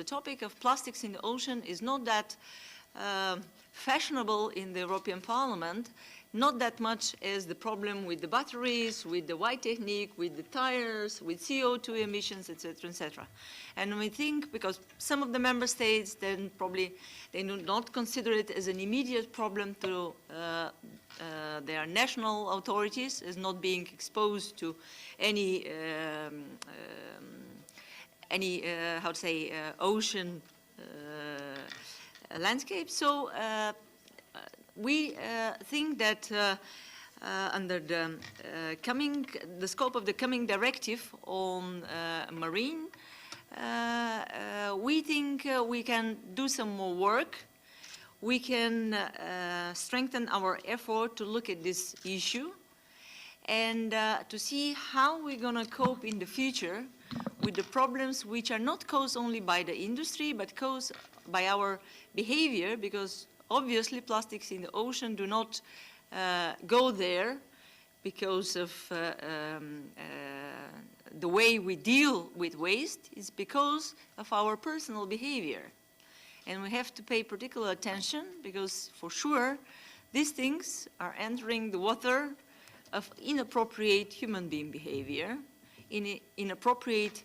topic of plastics in the ocean is not that fashionable in the European Parliament, not that much as the problem with the batteries, with the white technique, with the tires, with CO2 emissions, etc., etc. And we think, because some of the member states, then probably they do not consider it as an immediate problem to their national authorities, as not being exposed to any how to say, ocean landscape. So we think that under the scope of the coming directive on marine, we think we can do some more work. We can strengthen our effort to look at this issue and to see how we're going to cope in the future with the problems which are not caused only by the industry, but caused by our behavior, because obviously plastics in the ocean do not go there because of the way we deal with waste. It's because of our personal behavior. And we have to pay particular attention, because for sure these things are entering the water of inappropriate human being behavior, inappropriate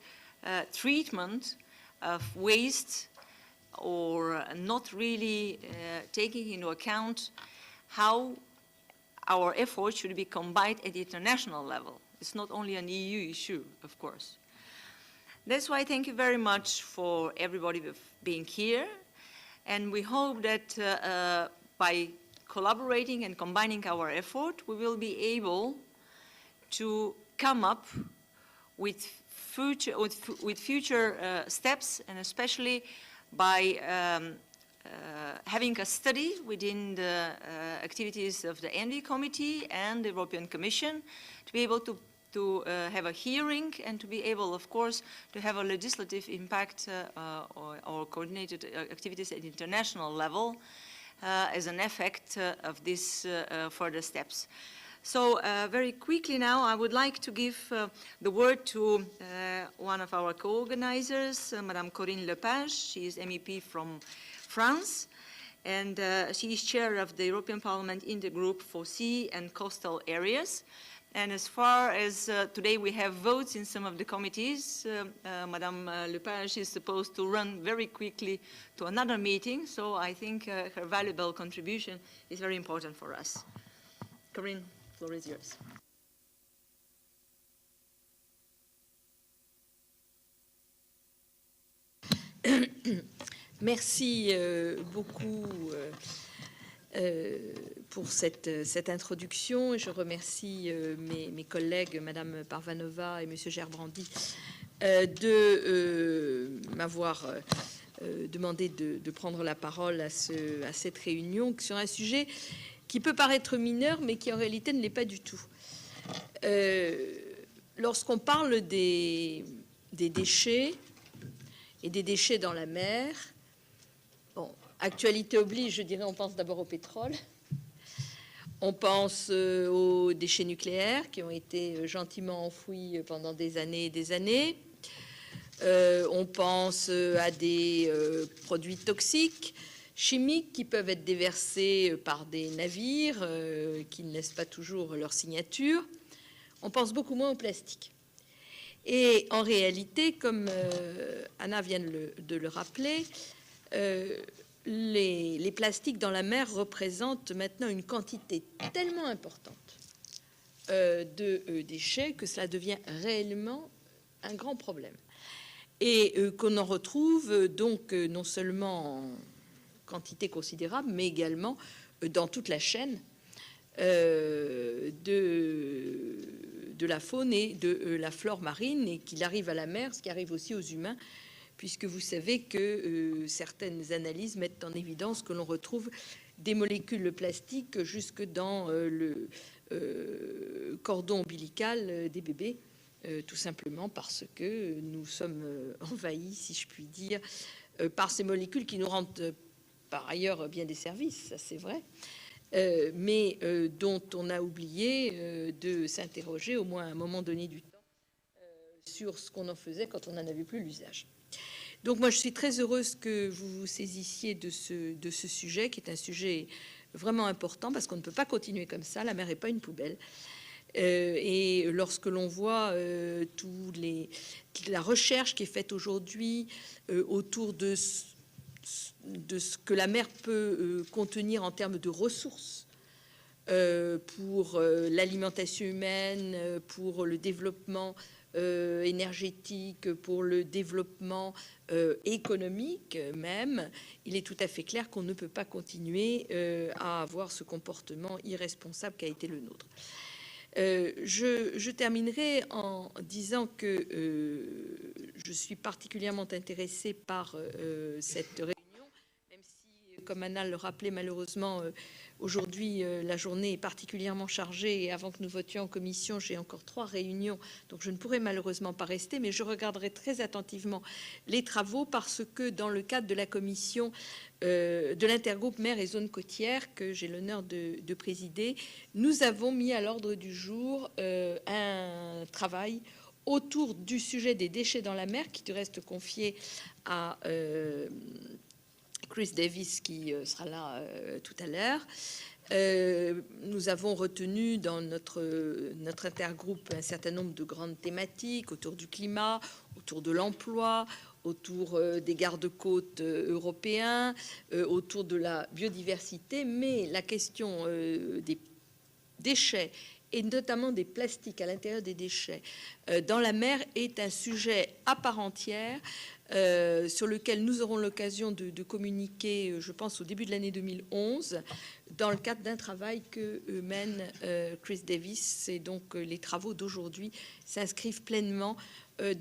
treatment of waste, or not really taking into account how our efforts should be combined at the international level. It's not only an EU issue, of course. That's why thank you very much for everybody being here. And we hope that by collaborating and combining our effort, we will be able to come up with future steps, and especially by having a study within the activities of the ENVI Committee and the European Commission to be able to have a hearing and to be able, of course, to have a legislative impact or coordinated activities at international level as an effect of these further steps. So very quickly now, I would like to give the word to one of our co-organizers, Madame Corinne Lepage. She is MEP from France, and she is chair of the European Parliament Intergroup for Sea and Coastal Areas. And as far as today we have votes in some of the committees, Madame Lepage is supposed to run very quickly to another meeting, so I think her valuable contribution is very important for us. Corinne, the floor is yours. Merci beaucoup pour cette introduction. Je remercie mes collègues, Madame Parvanova et Monsieur Gerben-Jan, de m'avoir demandé de prendre la parole à cette réunion sur un sujet qui peut paraître mineur, mais qui en réalité ne l'est pas du tout. Lorsqu'on parle des déchets et des déchets dans la mer, bon, actualité oblige, je dirais, on pense d'abord au pétrole. On pense aux déchets nucléaires qui ont été gentiment enfouis pendant des années et des années. On pense à des produits toxiques, chimiques qui peuvent être déversés par des navires qui ne laissent pas toujours leur signature. On pense beaucoup moins au plastique. Et en réalité, comme Anna vient de le rappeler, les plastiques dans la mer représentent maintenant une quantité tellement importante de déchets que cela devient réellement un grand problème. Et qu'on en retrouve donc non seulement en quantité considérable, mais également dans toute la chaîne de la faune et de la flore marine, et qu'il arrive à la mer, ce qui arrive aussi aux humains, puisque vous savez que certaines analyses mettent en évidence que l'on retrouve des molécules plastiques jusque dans le cordon ombilical des bébés, tout simplement parce que nous sommes envahis, si je puis dire, par ces molécules qui nous rendent par ailleurs bien des services, ça c'est vrai, mais dont on a oublié de s'interroger, au moins à un moment donné du temps, sur ce qu'on en faisait quand on n'en avait plus l'usage. Donc moi, je suis très heureuse que vous vous saisissiez de ce sujet, qui est un sujet vraiment important, parce qu'on ne peut pas continuer comme ça. La mer n'est pas une poubelle. Et lorsque l'on voit la recherche qui est faite aujourd'hui autour de ce que la mer peut contenir en termes de ressources pour l'alimentation humaine, pour le développement énergétique, pour le développement économique même, il est tout à fait clair qu'on ne peut pas continuer à avoir ce comportement irresponsable qui a été le nôtre. Je terminerai en disant que je suis particulièrement intéressée par cette réunion, même si, comme Anna le rappelait, malheureusement, aujourd'hui, la journée est particulièrement chargée et avant que nous votions en commission, j'ai encore 3 réunions, donc je ne pourrai malheureusement pas rester, mais je regarderai très attentivement les travaux parce que dans le cadre de la commission de l'intergroupe mer et zones côtières que j'ai l'honneur de présider, nous avons mis à l'ordre du jour un travail autour du sujet des déchets dans la mer, qui te reste confié à Chris Davis, qui sera là tout à l'heure. Nous avons retenu dans notre intergroupe un certain nombre de grandes thématiques autour du climat, autour de l'emploi, autour des gardes-côtes européens, autour de la biodiversité, mais la question des déchets et notamment des plastiques à l'intérieur des déchets dans la mer est un sujet à part entière sur lequel nous aurons l'occasion de communiquer, je pense, au début de l'année 2011, dans le cadre d'un travail que mène Chris Davis. Et donc, les travaux d'aujourd'hui s'inscrivent pleinement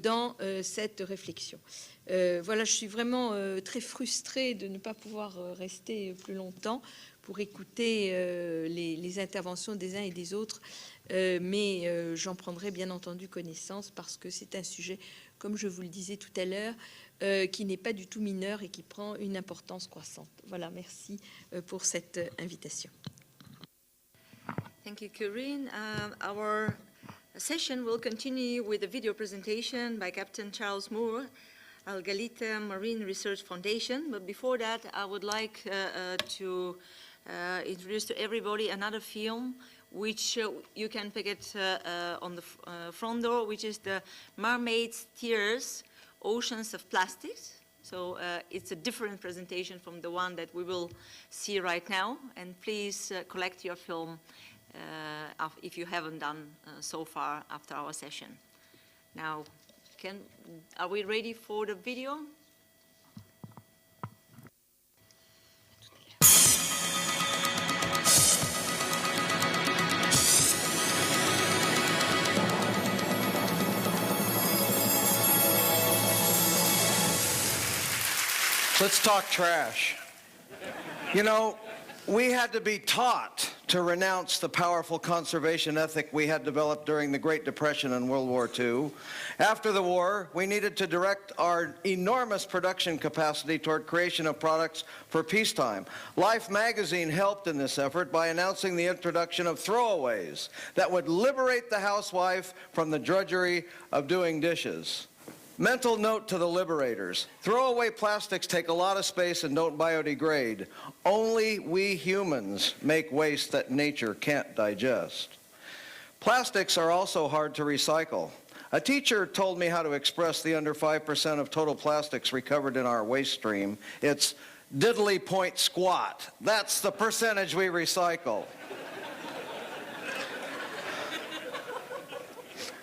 dans cette réflexion. Voilà, je suis vraiment très frustrée de ne pas pouvoir rester plus longtemps pour écouter les interventions des uns et des autres, mais j'en prendrai bien entendu connaissance parce que c'est un sujet, comme je vous le disais tout à l'heure, qui n'est pas du tout mineur et qui prend une importance croissante. Voilà, merci pour cette invitation. Thank you, Corinne. Our session will continue with a video presentation by Captain Charles Moore, ALDE Marine Research Foundation. But before that, I would like to introduce to everybody another film which you can pick it on the front door, which is the Mermaid's Tears, Oceans of Plastics. So it's a different presentation from the one that we will see right now. And please collect your film if you haven't done so far after our session. Now, are we ready for the video? Let's talk trash. You know, we had to be taught to renounce the powerful conservation ethic we had developed during the Great Depression and World War II. After the war, we needed to direct our enormous production capacity toward creation of products for peacetime. Life magazine helped in this effort by announcing the introduction of throwaways that would liberate the housewife from the drudgery of doing dishes. Mental note to the liberators. Throwaway plastics take a lot of space and don't biodegrade. Only we humans make waste that nature can't digest. Plastics are also hard to recycle. A teacher told me how to express the under 5% of total plastics recovered in our waste stream. It's diddly point squat. That's the percentage we recycle.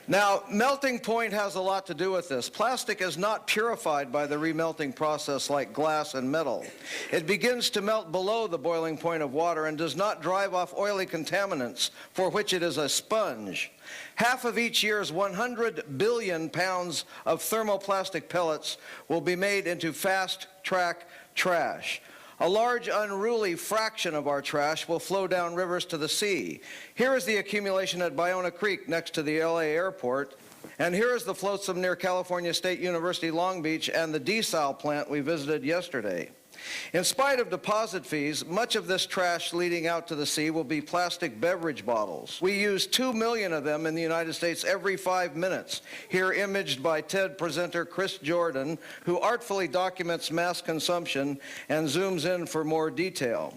Now, melting point has a lot to do with this. Plastic is not purified by the remelting process like glass and metal. It begins to melt below the boiling point of water and does not drive off oily contaminants, for which it is a sponge. Half of each year's 100 billion pounds of thermoplastic pellets will be made into fast-track trash. A large, unruly fraction of our trash will flow down rivers to the sea. Here is the accumulation at Ballona Creek next to the LA airport. And here is the flotsam near California State University Long Beach and the desal plant we visited yesterday. In spite of deposit fees, much of this trash leading out to the sea will be plastic beverage bottles. We use 2 million of them in the United States every 5 minutes, here imaged by TED presenter Chris Jordan, who artfully documents mass consumption and zooms in for more detail.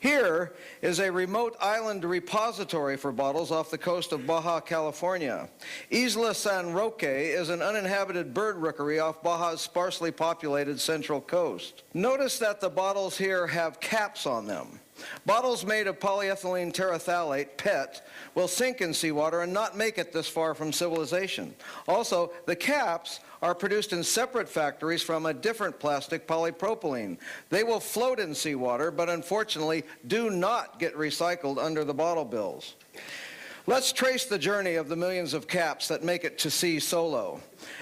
Here is a remote island repository for bottles off the coast of Baja, California. Isla San Roque is an uninhabited bird rookery off Baja's sparsely populated central coast. Notice that the bottles here have caps on them. Bottles made of polyethylene terephthalate, PET, will sink in seawater and not make it this far from civilization. Also, the caps are produced in separate factories from a different plastic, polypropylene. They will float in seawater, but unfortunately do not get recycled under the bottle bills. Let's trace the journey of the millions of caps that make it to sea solo.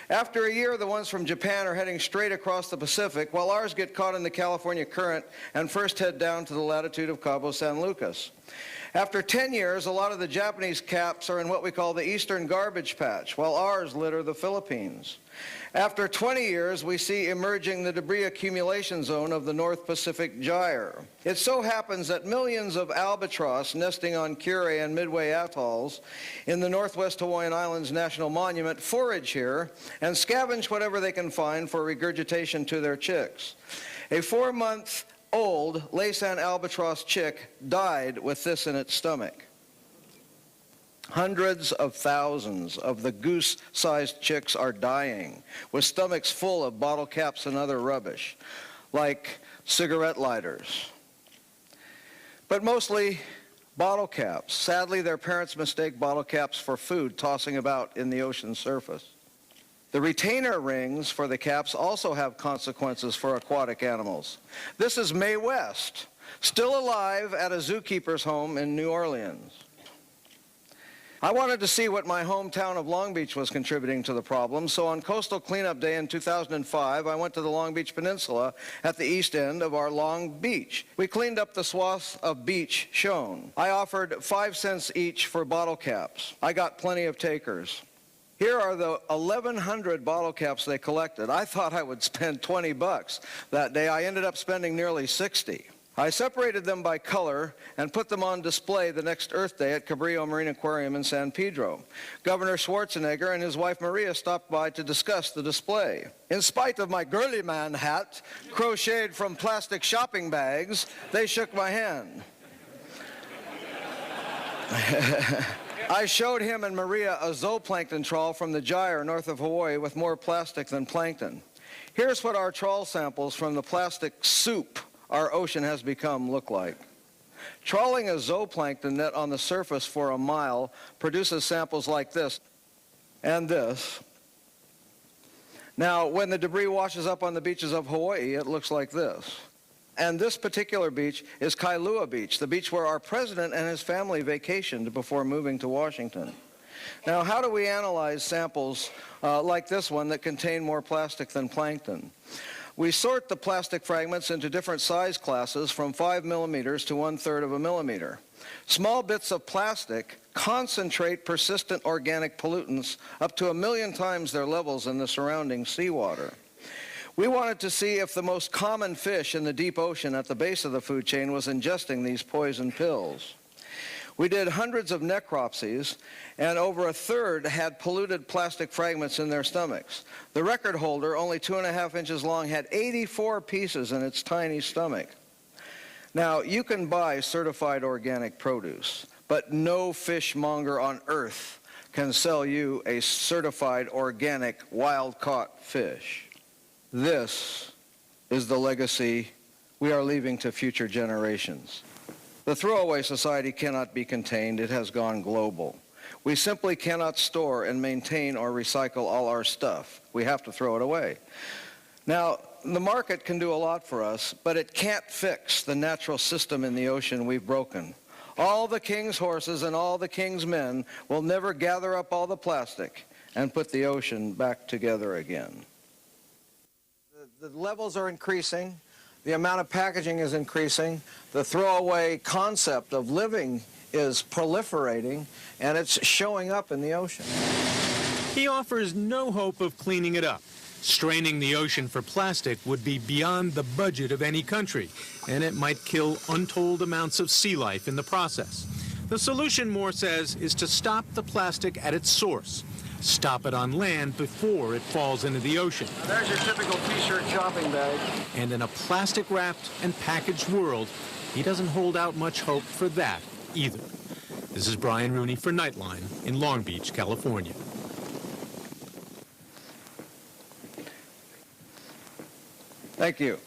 After a year, the ones from Japan are heading straight across the Pacific, while ours get caught in the California current and first head down to the latitude of Cabo San Lucas. After 10 years, a lot of the Japanese caps are in what we call the Eastern Garbage Patch, while ours litter the Philippines. After 20 years, we see emerging the debris accumulation zone of the North Pacific Gyre. It so happens that millions of albatross nesting on Kure and Midway atolls in the Northwest Hawaiian Islands National Monument forage here and scavenge whatever they can find for regurgitation to their chicks. A 4-month-old Laysan albatross chick died with this in its stomach. Hundreds of thousands of the goose-sized chicks are dying with stomachs full of bottle caps and other rubbish, like cigarette lighters. But mostly bottle caps. Sadly, their parents mistake bottle caps for food tossing about in the ocean surface. The retainer rings for the caps also have consequences for aquatic animals. This is Mae West, still alive at a zookeeper's home in New Orleans. I wanted to see what my hometown of Long Beach was contributing to the problem, so on Coastal Cleanup Day in 2005, I went to the Long Beach Peninsula at the east end of our Long Beach. We cleaned up the swaths of beach shown. I offered 5 cents each for bottle caps. I got plenty of takers. Here are the 1,100 bottle caps they collected. I thought I would spend 20 bucks that day. I ended up spending nearly 60. I separated them by color and put them on display the next Earth Day at Cabrillo Marine Aquarium in San Pedro. Governor Schwarzenegger and his wife Maria stopped by to discuss the display. In spite of my girly man hat, crocheted from plastic shopping bags, they shook my hand. I showed him and Maria a zooplankton trawl from the Gyre north of Hawaii with more plastic than plankton. Here's what our trawl samples from the plastic soup our ocean has become look like. Trawling a zooplankton net on the surface for a mile produces samples like this and this. Now, when the debris washes up on the beaches of Hawaii, it looks like this. And this particular beach is Kailua Beach, the beach where our president and his family vacationed before moving to Washington. Now, how do we analyze samples like this one that contain more plastic than plankton? We sort the plastic fragments into different size classes from 5 millimeters to 1/3 of a millimeter. Small bits of plastic concentrate persistent organic pollutants up to 1 million times their levels in the surrounding seawater. We wanted to see if the most common fish in the deep ocean at the base of the food chain was ingesting these poison pills. We did hundreds of necropsies, and over 1/3 had polluted plastic fragments in their stomachs. The record holder, only 2.5 inches long, had 84 pieces in its tiny stomach. Now, you can buy certified organic produce, but no fishmonger on earth can sell you a certified organic wild-caught fish. This is the legacy we are leaving to future generations. The throwaway society cannot be contained. It has gone global. We simply cannot store and maintain or recycle all our stuff. We have to throw it away. Now, the market can do a lot for us, but it can't fix the natural system in the ocean we've broken. All the king's horses and all the king's men will never gather up all the plastic and put the ocean back together again. The levels are increasing. The amount of packaging is increasing. The throwaway concept of living is proliferating, and it's showing up in the ocean. He offers no hope of cleaning it up. Straining the ocean for plastic would be beyond the budget of any country, and it might kill untold amounts of sea life in the process. The solution, Moore says, is to stop the plastic at its source. Stop it on land before it falls into the ocean. Now there's your typical T-shirt shopping bag. And in a plastic-wrapped and packaged world, he doesn't hold out much hope for that either. This is Brian Rooney for Nightline in Long Beach, California. Thank you.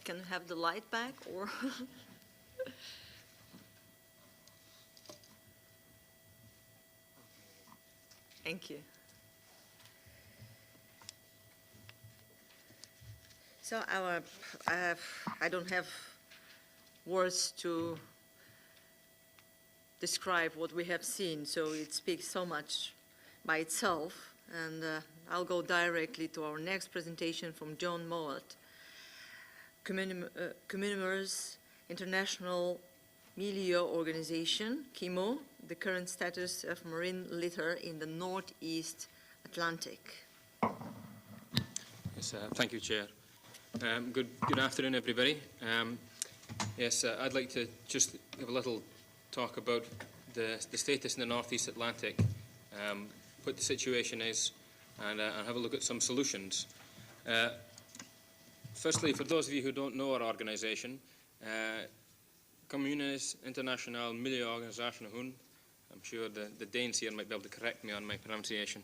Can I have the light back, or? Thank you. So I don't have words to describe what we have seen, so it speaks so much by itself. And I'll go directly to our next presentation from John Mowat, Communimers International Milieu Organization, KIMO, the current status of marine litter in the Northeast Atlantic. Yes, thank you, Chair. Good afternoon, everybody. I'd like to just give a little talk about the status in the Northeast Atlantic, what the situation is, and have a look at some solutions. Firstly, for those of you who don't know our organisation, Communes International Milieu Organisation, I'm sure the Danes here might be able to correct me on my pronunciation,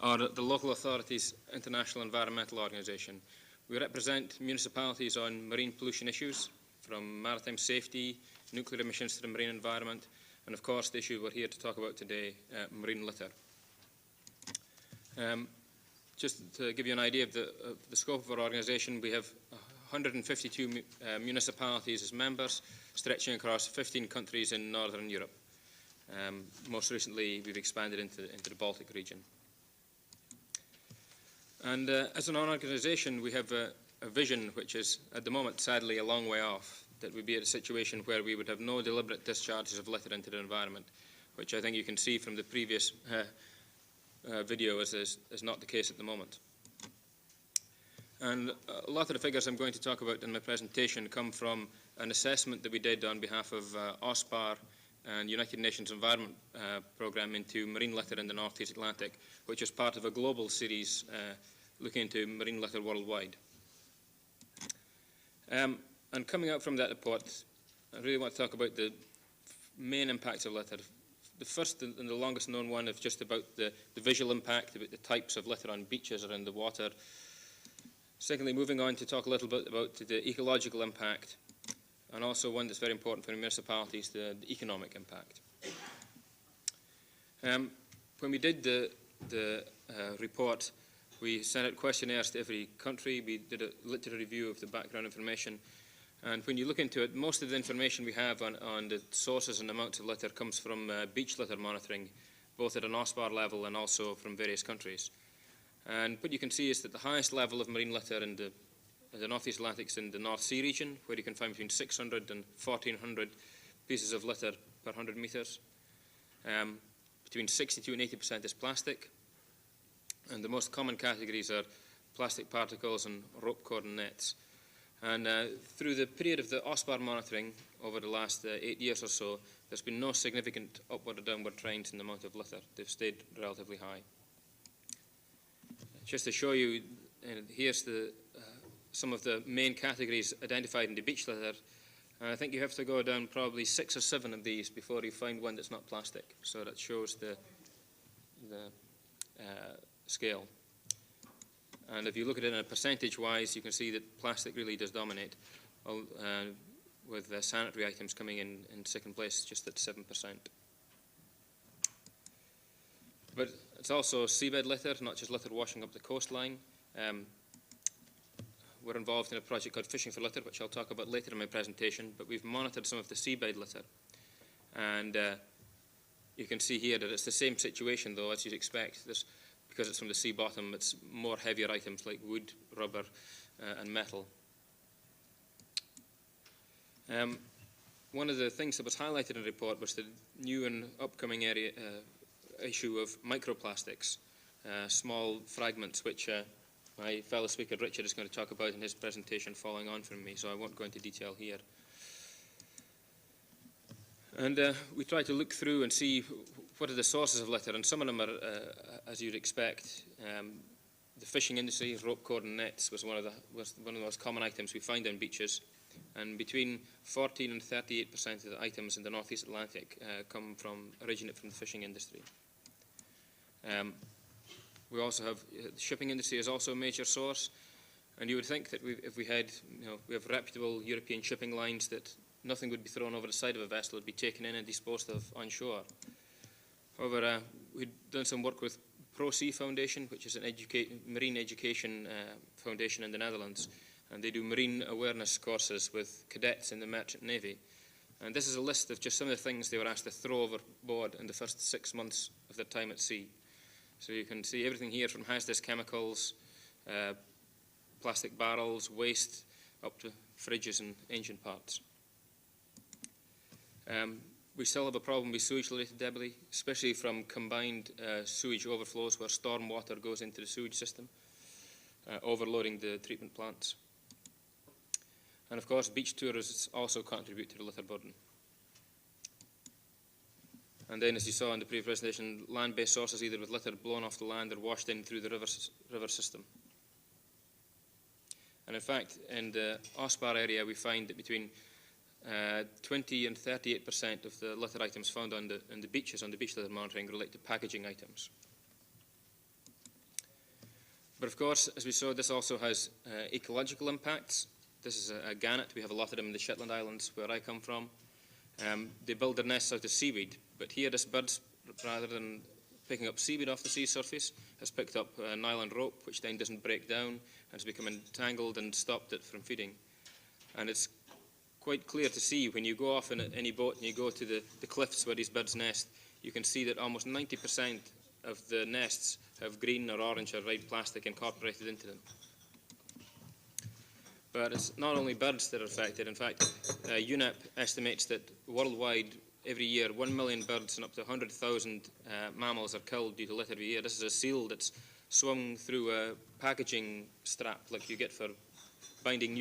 or the Local Authorities International Environmental Organisation. We represent municipalities on marine pollution issues, from maritime safety, nuclear emissions to the marine environment, and of course the issue we're here to talk about today, marine litter. Just to give you an idea of the scope of our organisation, we have 152 municipalities as members, stretching across 15 countries in Northern Europe. Most recently, we've expanded into the Baltic region. And as an organisation, we have a vision which is, at the moment, sadly, a long way off, that we'd be at a situation where we would have no deliberate discharges of litter into the environment, which I think you can see from the previous video is not the case at the moment. And a lot of the figures I'm going to talk about in my presentation come from an assessment that we did on behalf of OSPAR and United Nations Environment Programme into marine litter in the Northeast Atlantic, which is part of a global series looking into marine litter worldwide. And coming out from that report, I really want to talk about the main impacts of litter. The first and the longest known one is just about the visual impact, about the types of litter on beaches or in the water. Secondly, moving on to talk a little bit about the ecological impact, and also one that's very important for municipalities, the economic impact. When we did the report, we sent out questionnaires to every country. We did a literature review of the background information. And when you look into it, most of the information we have on the sources and amounts of litter comes from beach litter monitoring, both at an OSPAR level and also from various countries. And what you can see is that the highest level of marine litter in the Northeast Atlantic is in the North Sea region, where you can find between 600 and 1,400 pieces of litter per 100 metres. Between 62 and 80% is plastic. And the most common categories are plastic particles and rope cord and nets. And through the period of the OSPAR monitoring over the last 8 years or so, there's been no significant upward or downward trends in the amount of litter. They've stayed relatively high. Just to show you, here's some of the main categories identified in the beach litter. And I think you have to go down probably 6 or 7 of these before you find one that's not plastic. So that shows the scale. And if you look at it in a percentage-wise, you can see that plastic really does dominate, with sanitary items coming in second place, just at 7%. But it's also seabed litter, not just litter washing up the coastline. we're involved in a project called Fishing for Litter, which I'll talk about later in my presentation, but we've monitored some of the seabed litter. And you can see here that it's the same situation, though, as you'd expect. Because it's from the sea bottom, it's more heavier items like wood, rubber, and metal. One of the things that was highlighted in the report was the new and upcoming issue of microplastics, small fragments, which my fellow speaker Richard is going to talk about in his presentation following on from me, so I won't go into detail here. And we try to look through and see what are the sources of litter, and some of them are, as you'd expect, the fishing industry. Rope, cord, and nets was one of the most common items we find on beaches, and between 14 and 38% of the items in the Northeast Atlantic originate from the fishing industry. We also have the shipping industry is also a major source, and you would think that if we had, we have reputable European shipping lines, that nothing would be thrown over the side of a vessel, it would be taken in and disposed of on shore. However, we've done some work with Pro-Sea Foundation, which is an marine education foundation in the Netherlands, and they do marine awareness courses with cadets in the Merchant Navy. And this is a list of just some of the things they were asked to throw overboard in the first 6 months of their time at sea. So you can see everything here from hazardous chemicals, plastic barrels, waste, up to fridges and engine parts. We still have a problem with sewage-related debris, especially from combined sewage overflows where storm water goes into the sewage system, overloading the treatment plants. And of course, beach tourists also contribute to the litter burden. And then, as you saw in the previous presentation, land-based sources, either with litter blown off the land or washed in through the river system. And in fact, in the OSPAR area, we find that between 20 and 38% of the litter items found on the beaches, on the beach litter monitoring, relate to packaging items. But of course, as we saw, this also has ecological impacts. This is a gannet. We have a lot of them in the Shetland Islands, where I come from. They build their nests out of seaweed, but here this bird, rather than picking up seaweed off the sea surface, has picked up a nylon rope, which then doesn't break down and has become entangled and stopped it from feeding. And it's quite clear to see when you go off in any boat and you go to the cliffs where these birds nest, you can see that almost 90% of the nests have green or orange or red plastic incorporated into them. But it's not only birds that are affected. In fact, UNEP estimates that worldwide, every year, 1 million birds and up to 100,000 mammals are killed due to litter every year. This is a seal that's swung through a packaging strap like you get for binding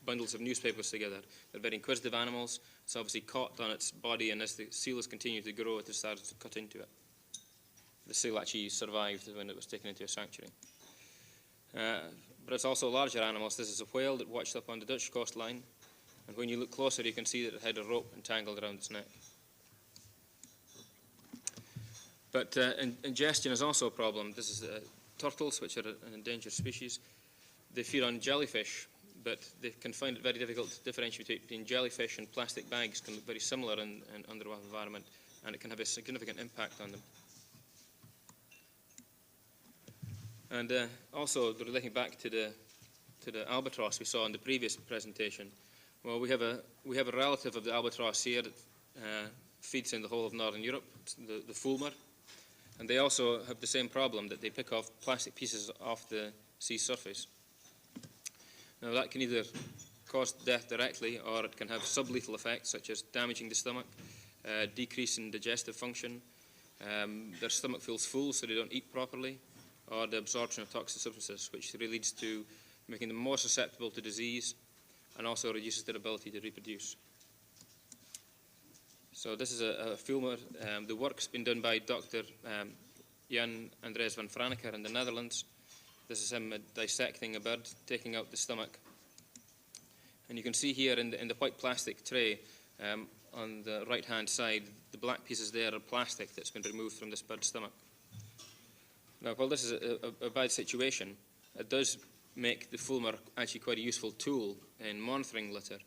bundles of newspapers together. They're very inquisitive animals. It's obviously caught on its body, and as the seal has continued to grow, it has started to cut into it. The seal actually survived when it was taken into a sanctuary. But it's also larger animals. This is a whale that washed up on the Dutch coastline, and when you look closer, you can see that it had a rope entangled around its neck. But ingestion is also a problem. This is turtles, which are an endangered species. They feed on jellyfish, but they can find it very difficult to differentiate between jellyfish and plastic bags. Can look very similar in underwater environment, and it can have a significant impact on them. And also, relating back to the albatross we saw in the previous presentation, well, we have a relative of the albatross here that feeds in the whole of Northern Europe, the fulmar, and they also have the same problem, that they pick off plastic pieces off the sea surface. Now, that can either cause death directly, or it can have sublethal effects, such as damaging the stomach, decrease in digestive function, their stomach feels full so they don't eat properly, or the absorption of toxic substances, which really leads to making them more susceptible to disease and also reduces their ability to reproduce. So this is a fulmar. The work's been done by Dr. Jan Andres van Franeker in the Netherlands. This is him dissecting a bird, taking out the stomach. And you can see here in the white plastic tray on the right-hand side, the black pieces there are plastic that's been removed from this bird's stomach. Now, while this is a bad situation, it does make the fulmar actually quite a useful tool in monitoring litter.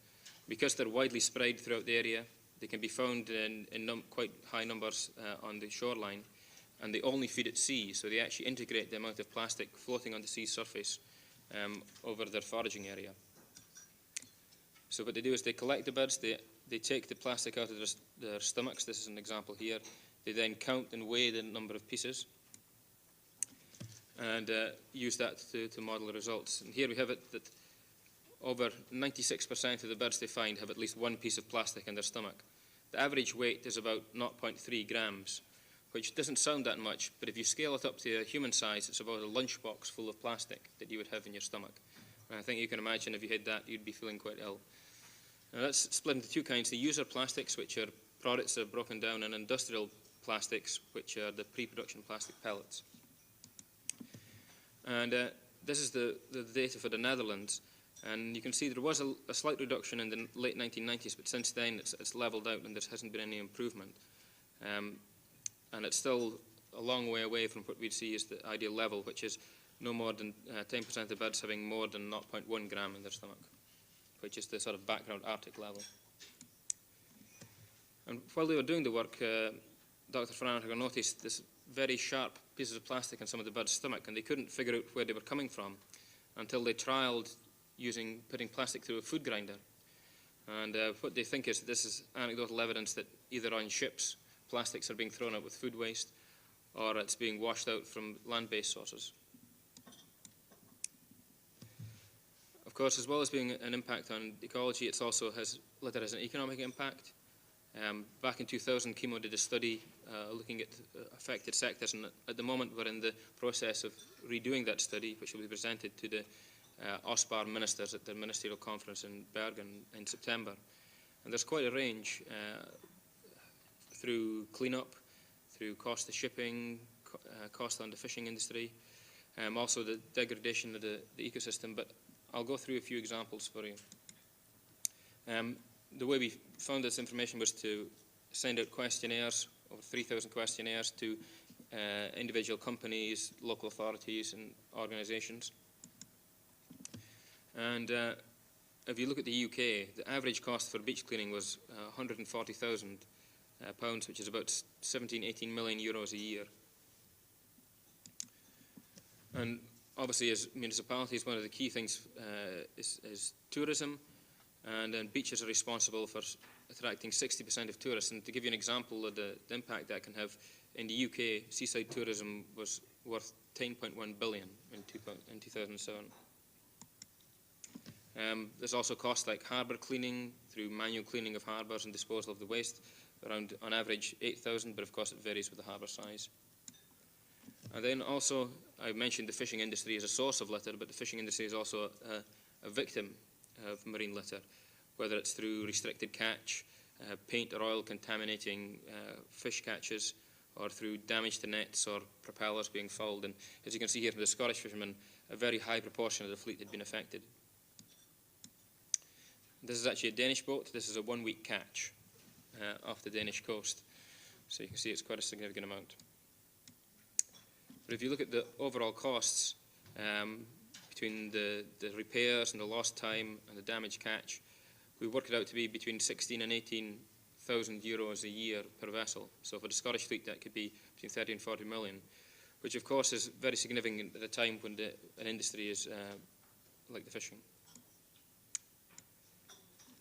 Because they're widely spread throughout the area, they can be found in quite high numbers on the shoreline, and they only feed at sea, so they actually integrate the amount of plastic floating on the sea surface over their foraging area. So what they do is they collect the birds, they take the plastic out of their stomachs. This is an example here. They then count and weigh the number of pieces and use that to model the results. And here we have it that over 96% of the birds they find have at least one piece of plastic in their stomach. The average weight is about 0.3 grams, which doesn't sound that much, but if you scale it up to a human size, it's about a lunchbox full of plastic that you would have in your stomach. And I think you can imagine if you had that, you'd be feeling quite ill. Now that's split into two kinds: the user plastics, which are products that are broken down, and industrial plastics, which are the pre-production plastic pellets. And this is the data for the Netherlands. And you can see there was a slight reduction in the late 1990s, but since then it's leveled out and there hasn't been any improvement. And it's still a long way away from what we'd see as the ideal level, which is no more than 10% of the birds having more than 0.1 gram in their stomach, which is the sort of background Arctic level. And while they were doing the work, Dr. Franeker noticed this very sharp pieces of plastic in some of the birds' stomach, and they couldn't figure out where they were coming from until they trialed putting plastic through a food grinder. And what they think is that this is anecdotal evidence that either on ships plastics are being thrown out with food waste, or it's being washed out from land-based sources. Of course, as well as being an impact on ecology, it's also litter has an economic impact. Back in 2000, Chemo did a study looking at affected sectors, and at the moment we're in the process of redoing that study, which will be presented to the OSPAR ministers at the ministerial conference in Bergen in September. And there's quite a range through cleanup, through cost of shipping, cost on the fishing industry, also the degradation of the ecosystem. But I'll go through a few examples for you. The way we found this information was to send out questionnaires, over 3,000 questionnaires, to individual companies, local authorities and organizations. And if you look at the UK, the average cost for beach cleaning was £140,000, which is about 18 million euros a year. And obviously, as municipalities, one of the key things is tourism, and then beaches are responsible for attracting 60% of tourists. And to give you an example of the impact that can have, in the UK, seaside tourism was worth 10.1 billion in 2007. There's also costs like harbour cleaning, through manual cleaning of harbours and disposal of the waste, around, on average, 8,000, but of course it varies with the harbour size. And then also, I mentioned the fishing industry as a source of litter, but the fishing industry is also a victim of marine litter, whether it's through restricted catch, paint or oil contaminating fish catches, or through damage to nets or propellers being fouled. And as you can see here from the Scottish fishermen, a very high proportion of the fleet had been affected. This is actually a Danish boat. This is a 1-week catch off the Danish coast. So you can see it's quite a significant amount. But if you look at the overall costs between the repairs and the lost time and the damaged catch, we work it out to be between 16 and 18,000 euros a year per vessel. So for the Scottish fleet, that could be between 30 and 40 million, which of course is very significant at a time when an industry is like the fishing.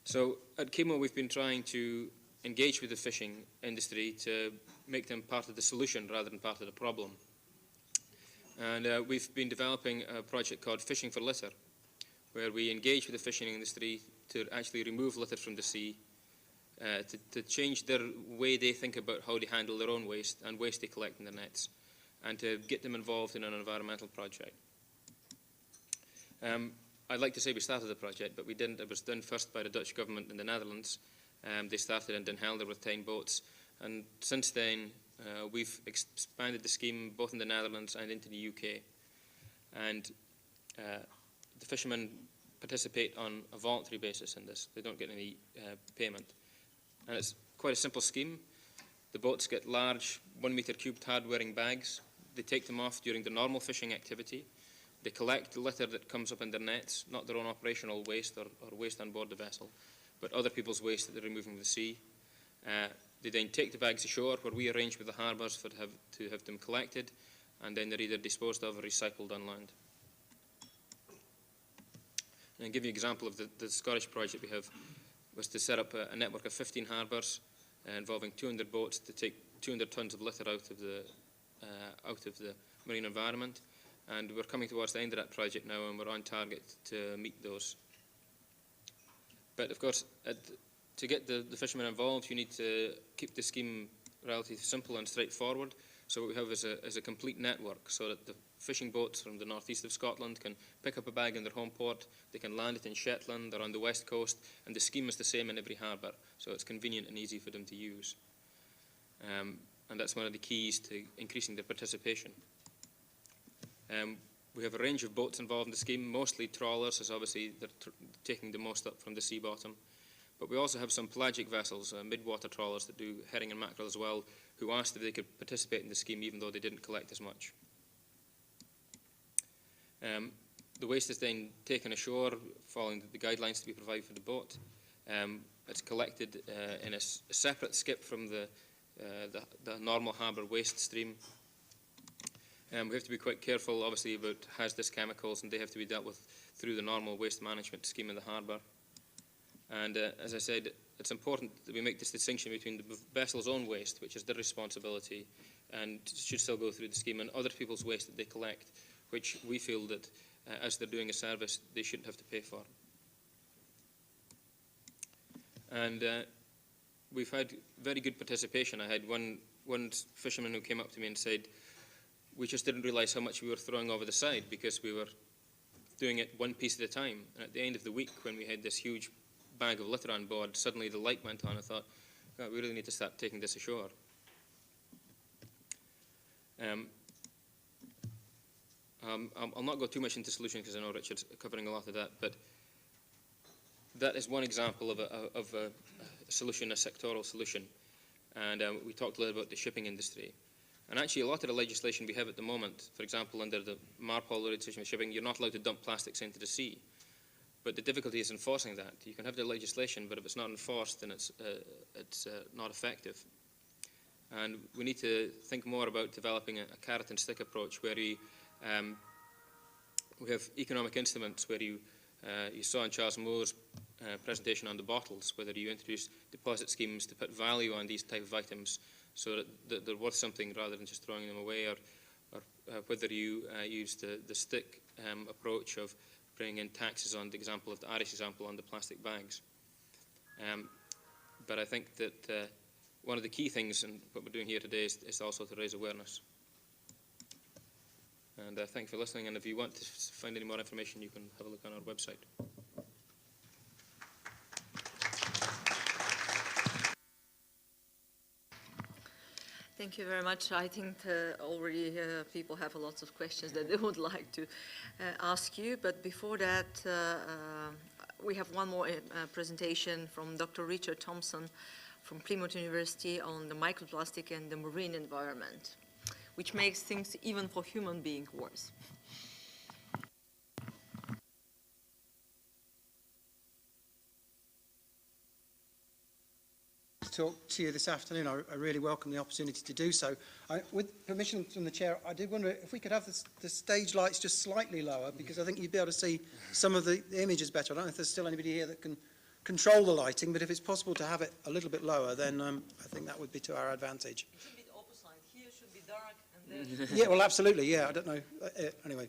So at Chemo, we've been trying to engage with the fishing industry to make them part of the solution rather than part of the problem. And we've been developing a project called Fishing for Litter, where we engage with the fishing industry to actually remove litter from the sea, to change their way they think about how they handle their own waste and waste they collect in their nets, and to get them involved in an environmental project. I'd like to say we started the project, but we didn't. It was done first by the Dutch government in the Netherlands. They started in Den Helder with 10 boats, and since then we've expanded the scheme both in the Netherlands and into the UK. And the fishermen participate on a voluntary basis in this. They don't get any payment. And it's quite a simple scheme. The boats get large 1-meter cubed hard-wearing bags. They take them off during the normal fishing activity. They collect the litter that comes up in their nets, not their own operational waste or waste on board the vessel, but other people's waste that they're removing from the sea. They then take the bags ashore, where we arrange with the harbours to have them collected, and then they're either disposed of or recycled on land. And give you an example of the Scottish project we have was to set up a network of 15 harbours involving 200 boats to take 200 tonnes of litter out of the marine environment. And we're coming towards the end of that project now, and we're on target to meet those. But of course, to get the fishermen involved, you need to keep the scheme relatively simple and straightforward. So what we have is a complete network, so that the fishing boats from the northeast of Scotland can pick up a bag in their home port, they can land it in Shetland or on the west coast, and the scheme is the same in every harbour, so it's convenient and easy for them to use. And that's one of the keys to increasing their participation. We have a range of boats involved in the scheme, mostly trawlers, as obviously they're taking the most up from the sea bottom. But we also have some pelagic vessels, mid-water trawlers that do herring and mackerel as well, who asked if they could participate in the scheme even though they didn't collect as much. The waste is then taken ashore following the guidelines to be provided for the boat. It's collected in a separate skip from the normal harbour waste stream. We have to be quite careful, obviously, about hazardous chemicals, and they have to be dealt with through the normal waste management scheme in the harbour. And as I said, it's important that we make this distinction between the vessel's own waste, which is their responsibility, and should still go through the scheme, and other people's waste that they collect, which we feel that as they're doing a service, they shouldn't have to pay for. And we've had very good participation. I had one fisherman who came up to me and said, we just didn't realise how much we were throwing over the side because we were doing it one piece at a time. And at the end of the week, when we had this huge bag of litter on board, suddenly the light went on. I thought, God, we really need to start taking this ashore. I'll not go too much into solution because I know Richard's covering a lot of that, but that is one example of a solution, a sectoral solution. And we talked a little about the shipping industry. And actually, a lot of the legislation we have at the moment, for example, under the MARPOL legislation with shipping, you're not allowed to dump plastics into the sea. But the difficulty is enforcing that. You can have the legislation, but if it's not enforced, then it's not effective. And we need to think more about developing a carrot and stick approach where we have economic instruments where you saw in Charles Moore's presentation on the bottles, whether you introduce deposit schemes to put value on these type of items so that they're worth something rather than just throwing them away, or whether you use the stick approach of bringing in taxes on the Irish example on the plastic bags. But I think that one of the key things in what we're doing here today is also to raise awareness. And thank you for listening, and if you want to find any more information, you can have a look on our website. Thank you very much. I think already people have a lot of questions that they would like to ask you. But before that, we have one more presentation from Dr. Richard Thompson from Plymouth University on the microplastic and the marine environment, which makes things even for human beings worse. Talk to you this afternoon. I really welcome the opportunity to do so. With permission from the chair, I did wonder if we could have the stage lights just slightly lower, because I think you'd be able to see some of the images better. I don't know if there's still anybody here that can control the lighting, but if it's possible to have it a little bit lower, then I think that would be to our advantage. It should be the opposite. Here should be dark, and there. Yeah, well, absolutely. Yeah, I don't know. Anyway.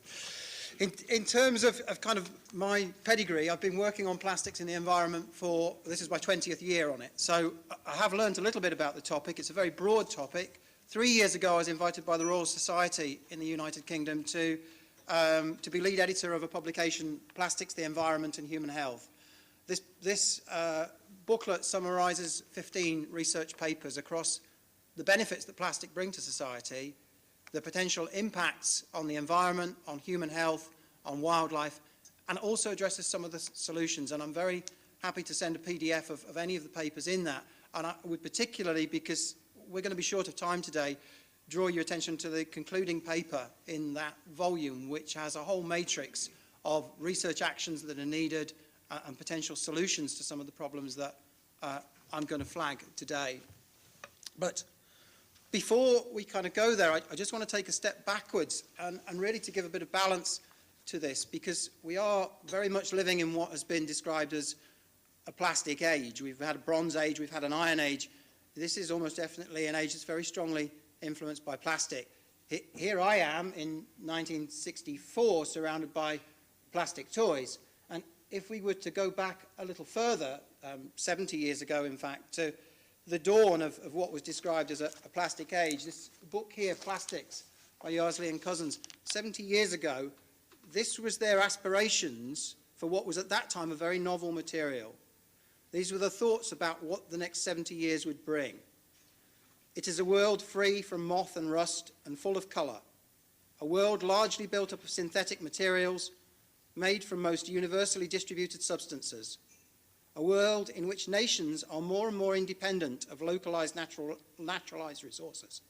In terms of kind of my pedigree, I've been working on plastics in the environment for, this is my 20th year on it. So I have learned a little bit about the topic. It's a very broad topic. 3 years ago, I was invited by the Royal Society in the United Kingdom to be lead editor of a publication, Plastics, the Environment and Human Health. This booklet summarises 15 research papers across the benefits that plastic bring to society, the potential impacts on the environment, on human health, on wildlife, and also addresses some of the solutions. And I'm very happy to send a PDF of any of the papers in that. And I would particularly, because we're going to be short of time today, draw your attention to the concluding paper in that volume, which has a whole matrix of research actions that are needed and potential solutions to some of the problems that I'm going to flag today. But before we kind of go there, I just want to take a step backwards and really to give a bit of balance to this because we are very much living in what has been described as a plastic age. We've had a bronze age, we've had an iron age. This is almost definitely an age that's very strongly influenced by plastic. Here I am in 1964 surrounded by plastic toys. And if we were to go back a little further, 70 years ago in fact, to the dawn of what was described as a plastic age, this book here, Plastics, by Yardley and Cousins, 70 years ago, this was their aspirations for what was at that time a very novel material. These were the thoughts about what the next 70 years would bring. It is a world free from moth and rust and full of colour, a world largely built up of synthetic materials made from most universally distributed substances, a world in which nations are more and more independent of localised naturalised resources,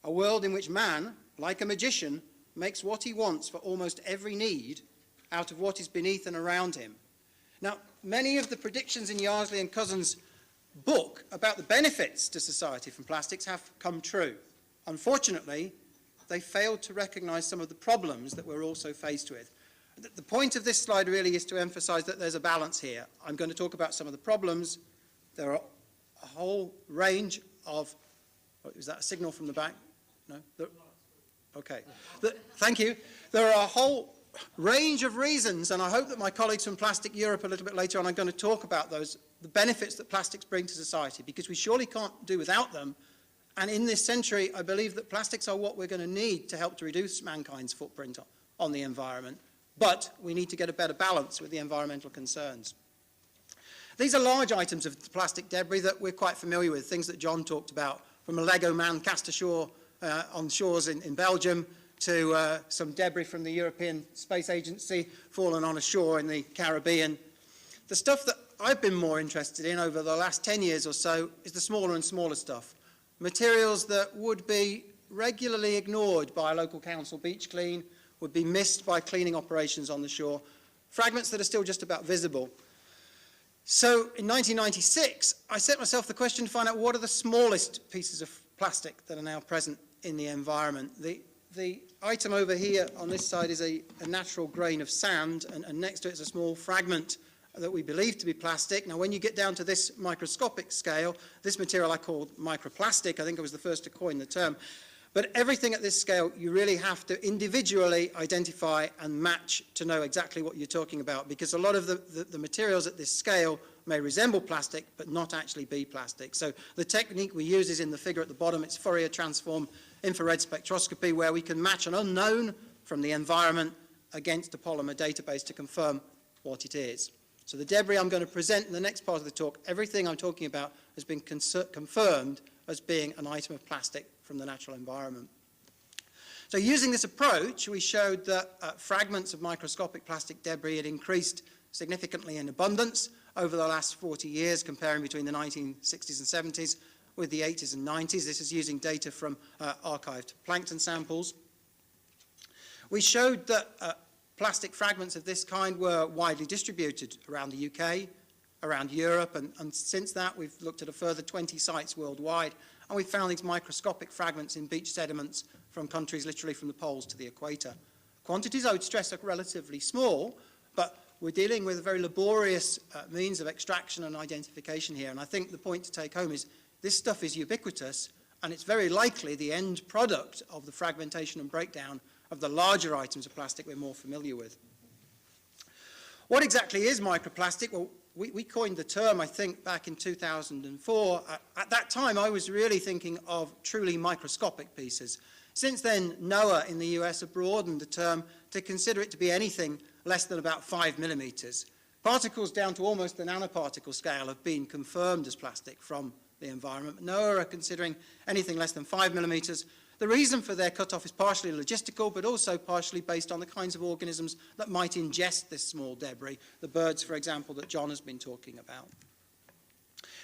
a world in which man, like a magician, makes what he wants for almost every need out of what is beneath and around him. Now, many of the predictions in Yardley and Cousins' book about the benefits to society from plastics have come true. Unfortunately, they failed to recognise some of the problems that we're also faced with. The point of this slide really is to emphasise that there's a balance here. I'm going to talk about some of the problems. There are a whole range of... is that a signal from the back? No? Okay. Thank you. There are a whole range of reasons, and I hope that my colleagues from Plastic Europe a little bit later on are going to talk about those, the benefits that plastics bring to society, because we surely can't do without them. And in this century, I believe that plastics are what we're going to need to help to reduce mankind's footprint on the environment. But we need to get a better balance with the environmental concerns. These are large items of plastic debris that we're quite familiar with, things that John talked about, from a Lego man cast ashore on shores in Belgium to some debris from the European Space Agency fallen on a shore in the Caribbean. The stuff that I've been more interested in over the last 10 years or so is the smaller and smaller stuff. Materials that would be regularly ignored by a local council beach clean, would be missed by cleaning operations on the shore, fragments that are still just about visible. So in 1996, I set myself the question to find out what are the smallest pieces of plastic that are now present in the environment. The item over here on this side is a natural grain of sand, and next to it is a small fragment that we believe to be plastic. Now, when you get down to this microscopic scale, this material I call microplastic, I think I was the first to coin the term, but everything at this scale, you really have to individually identify and match to know exactly what you're talking about, because a lot of the materials at this scale may resemble plastic, but not actually be plastic. So the technique we use is in the figure at the bottom. It's Fourier transform infrared spectroscopy, where we can match an unknown from the environment against a polymer database to confirm what it is. So the debris I'm going to present in the next part of the talk, everything I'm talking about has been confirmed as being an item of plastic from the natural environment. So using this approach, we showed that fragments of microscopic plastic debris had increased significantly in abundance over the last 40 years, comparing between the 1960s and 70s with the 80s and 90s. This is using data from archived plankton samples. We showed that plastic fragments of this kind were widely distributed around the UK, around Europe, and since that we've looked at a further 20 sites worldwide, and we found these microscopic fragments in beach sediments from countries literally from the poles to the equator. Quantities, I would stress, are relatively small, but we're dealing with a very laborious means of extraction and identification here, and I think the point to take home is this stuff is ubiquitous, and it's very likely the end product of the fragmentation and breakdown of the larger items of plastic we're more familiar with. What exactly is microplastic? Well, we coined the term, I think, back in 2004. At that time, I was really thinking of truly microscopic pieces. Since then, NOAA in the US have broadened the term to consider it to be anything less than about 5 millimeters. Particles down to almost the nanoparticle scale have been confirmed as plastic from the environment. NOAA are considering anything less than 5 millimeters. The reason for their cutoff is partially logistical, but also partially based on the kinds of organisms that might ingest this small debris, the birds, for example, that John has been talking about.